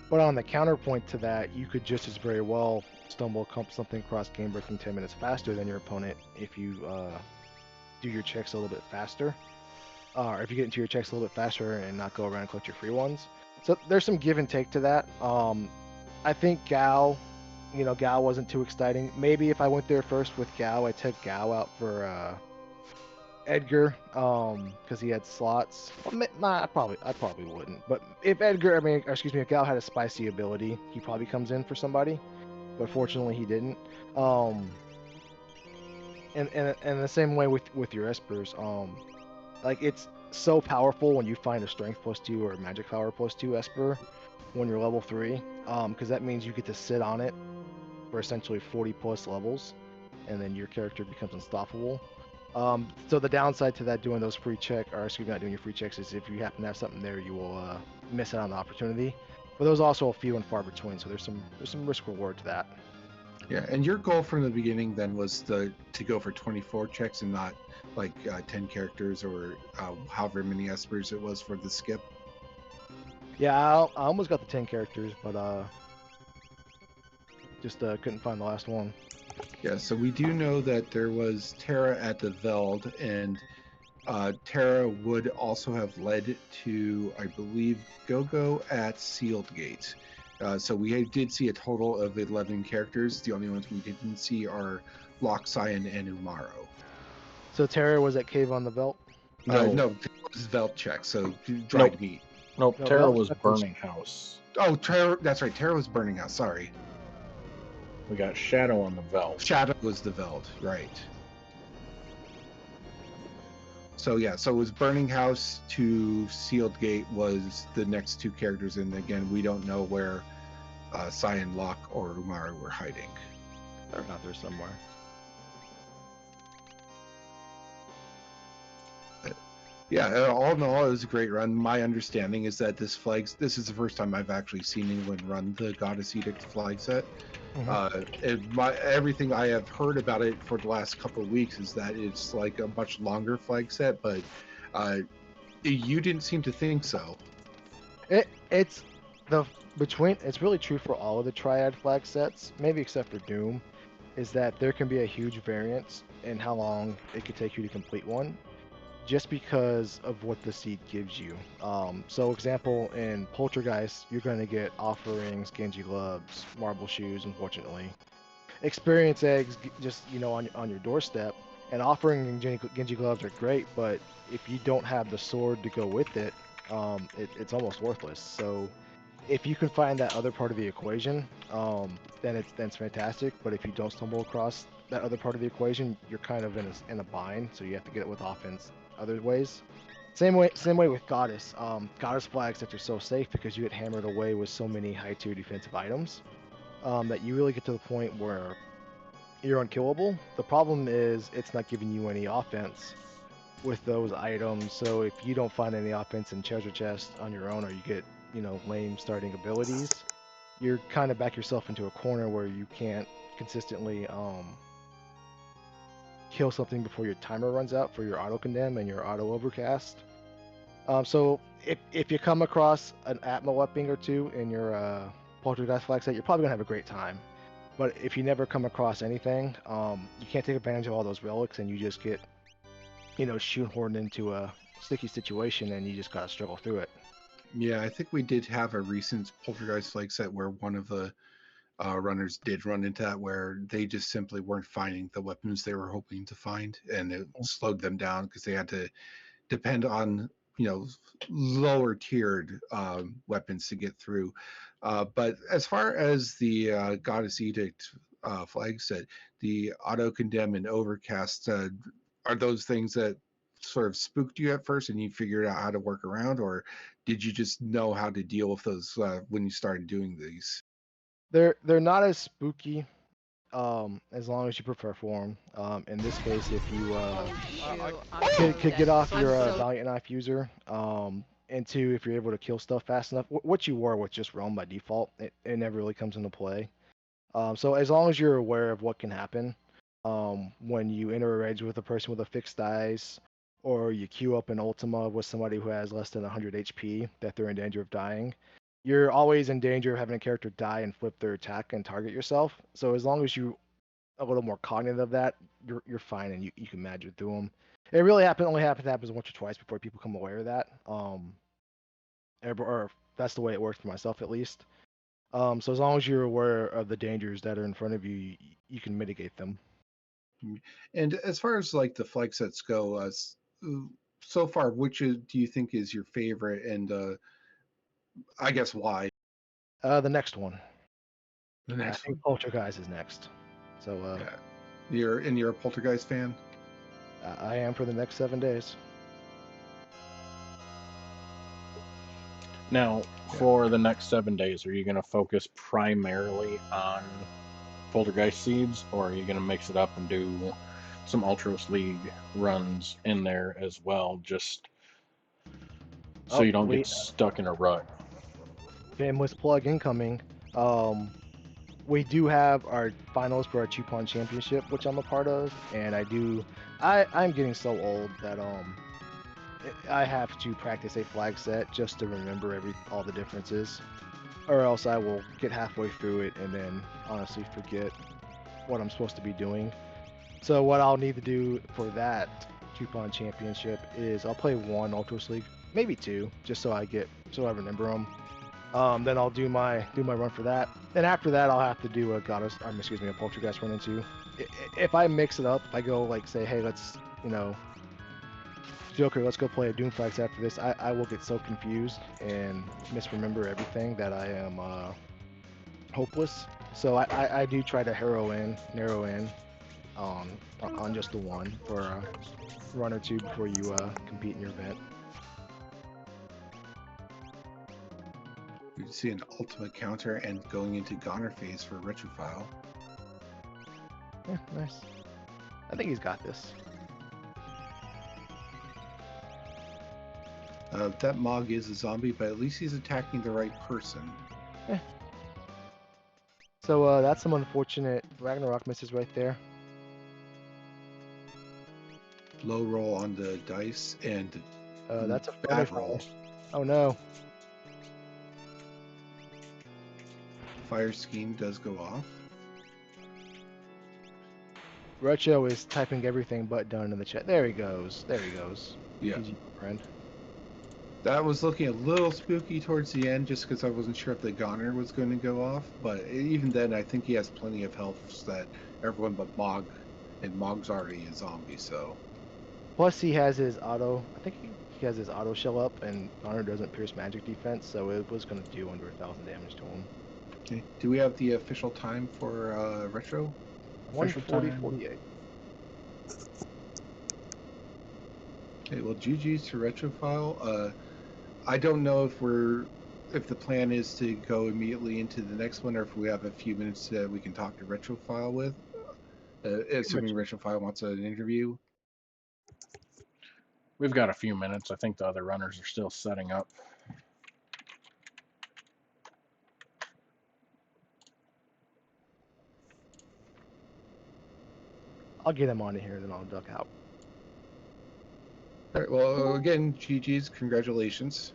But on the counterpoint to that, you could just as very well stumble something across game breaking 10 minutes faster than your opponent if you do your checks a little bit faster. Or if you get into your checks a little bit faster and not go around and collect your free ones. So there's some give and take to that. I think Gao wasn't too exciting. Maybe if I went there first with Gao, I took Gao out for Edgar, because he had slots. Well, I probably wouldn't. But if if Gao had a spicy ability, he probably comes in for somebody. But fortunately, he didn't. And the same way with your espers. Like, it's so powerful when you find a strength +2 or a magic power +2 esper when you're level 3, because that means you get to sit on it for essentially 40 plus levels, and then your character becomes unstoppable. So the downside to that, doing those free not doing your free checks, is if you happen to have something there, you will miss out on the opportunity. But those also a few and far between, so there's some risk reward to that. Yeah, and your goal from the beginning then was to go for 24 checks and not like 10 characters or however many espers it was for the skip. Yeah, I almost got the 10 characters, but just couldn't find the last one. Yeah, so we do know that there was Terra at the Veld, and Terra would also have led to, I believe, Gogo at Sealed Gate. So we did see a total of 11 characters. The only ones we didn't see are Loxayan and Umaro. So Terra was at Cave on the Veld? No, it was Veld check, so dried meat. Nope, Terra was Burning House. Oh, Terra, that's right, Terra was Burning House, sorry. We got Shadow on the Veld. Shadow was the Veld, right? So yeah, so it was Burning House to Sealed Gate was the next two characters, and again, we don't know where Cyan, Locke, or Umara were hiding. They're out there somewhere. Yeah, all in all, it was a great run. My understanding is that this is the first time I've actually seen anyone run the Goddess Edict flag set. Everything I have heard about it for the last couple of weeks is that it's like a much longer flag set, but you didn't seem to think so. It's really true for all of the Triad flag sets, maybe except for Doom, is that there can be a huge variance in how long it could take you to complete one, just because of what the seed gives you. So example, in Poltergeist, you're going to get offerings, Genji gloves, marble shoes, unfortunately. Experience eggs just, on your doorstep, and offering and Genji gloves are great, but if you don't have the sword to go with it, it's almost worthless. So if you can find that other part of the equation, then it's fantastic. But if you don't stumble across that other part of the equation, you're kind of in a bind. So you have to get it with offense other ways. Same way with Goddess. Goddess flags that are so safe because you get hammered away with so many high tier defensive items that you really get to the point where you're unkillable. The problem is it's not giving you any offense with those items. So if you don't find any offense in treasure chest on your own, or you get lame starting abilities, you're kind of back yourself into a corner where you can't consistently kill something before your timer runs out for your auto condemn and your auto overcast. So if you come across an Atma weapon or two in your Poltergeist flag set, you're probably gonna have a great time. But if you never come across anything, you can't take advantage of all those relics, and you just get shoehorned into a sticky situation, and you just gotta struggle through it. Yeah, I think we did have a recent Poltergeist flag set where one of the runners did run into that, where they just simply weren't finding the weapons they were hoping to find, and it slowed them down because they had to depend on lower tiered weapons to get through. But as far as the Goddess Edict flag set, the auto condemn and overcast, are those things that sort of spooked you at first and you figured out how to work around, or did you just know how to deal with those when you started doing these? They're not as spooky, as long as you prepare for them. In this case, if you could get off your Valiant Knife user, and two, if you're able to kill stuff fast enough, what you wore was just Realm by default. It never really comes into play. So as long as you're aware of what can happen when you enter a rage with a person with a fixed dice, or you queue up an Ultima with somebody who has less than 100 HP that they're in danger of dying, you're always in danger of having a character die and flip their attack and target yourself. So as long as you a little more cognizant of that, you're fine, and you can manage it through them. It really only happens once or twice before people become aware of that. Or that's the way it works for myself, at least. So as long as you're aware of the dangers that are in front of you, you can mitigate them. And as far as like the flag sets go, so far, which do you think is your favorite, and I guess why? The next one. The next I think Poltergeist is next. So yeah. You're a Poltergeist fan? I am for the next 7 days. Now, for the next 7 days, are you going to focus primarily on Poltergeist seeds, or are you going to mix it up and do some Ultros League runs in there as well, just so you don't get stuck in a rut? Shameless plug incoming. We do have our finals for our Chupon Championship, which I'm a part of, and I'm getting so old that I have to practice a flag set just to remember all the differences, or else I will get halfway through it and then honestly forget what I'm supposed to be doing. So what I'll need to do for that Chupon Championship is I'll play one Ultros League, maybe two, just so I remember them. Then I'll do my run for that. Then after that, I'll have to do a Poltergeist run into. If I mix it up, if I go like say, hey, let's Joker, let's go play a Doomflags after this, I will get so confused and misremember everything that I am hopeless. So I do try to narrow in on just the one for a run or two before you compete in your event. You see an ultimate counter and going into goner phase for Retrophile. Yeah, nice. I think he's got this. That Mog is a zombie, but at least he's attacking the right person. So that's some unfortunate Ragnarok misses right there. Low roll on the dice and That's a bad fire. roll. Oh no. Fire scheme does go off. Retro is typing everything but done in the chat. There he goes. There he goes. Yeah. GG, friend. That was looking a little spooky towards the end just because I wasn't sure if the goner was going to go off. But even then, I think he has plenty of health so that everyone but Mog, and Mog's already a zombie, so. Plus he has his auto. I think he has his auto shell up, and Goner doesn't pierce magic defense, so it was going to do under 1,000 damage to him. Okay. Do we have the official time for Retro? 140.48. Okay, well, GG's to Retrophile. I don't know if the plan is to go immediately into the next one, or if we have a few minutes that we can talk to Retrophile with, assuming Retrophile wants an interview. We've got a few minutes. I think the other runners are still setting up. I'll get him on here, then I'll duck out. All right, well, again, GG's, congratulations.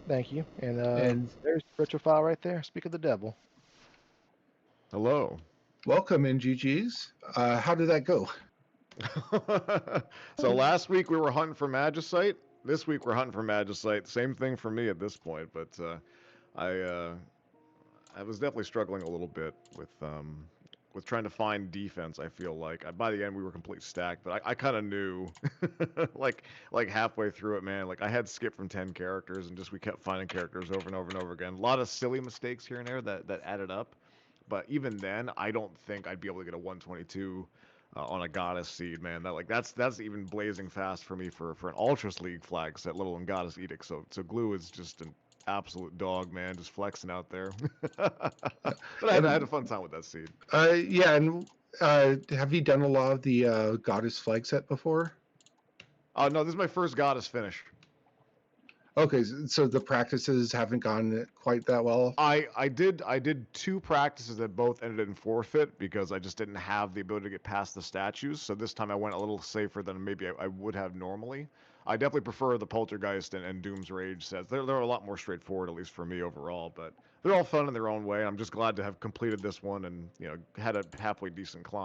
Thank you. And And there's Retrophile right there. Speak of the devil. Hello. welcome in GG's. How did that go? So last week we were hunting for Magicite. This week we're hunting for Magicite. Same thing for me at this point, but I was definitely struggling a little bit with trying to find defense. I feel like by the end we were completely stacked, but I kind of knew, like halfway through it, man. Like I had skip from 10 characters, and just we kept finding characters over and over and over again. A lot of silly mistakes here and there that added up. But even then, I don't think I'd be able to get a 122 on a Goddess seed, man. That's even blazing fast for me for an Ultras League flag set, let alone Goddess Edict. So Glue is just an absolute dog, man, just flexing out there. But I had a fun time with that seed. Yeah, and have you done a lot of the Goddess flag set before? No, this is my first Goddess finish. Okay, so the practices haven't gone quite that well. I did 2 practices that both ended in forfeit because I just didn't have the ability to get past the statues. So this time I went a little safer than maybe I would have normally. I definitely prefer the Poltergeist and Doom's Rage sets. They're a lot more straightforward, at least for me overall. But they're all fun in their own way. I'm just glad to have completed this one and had a halfway decent climb.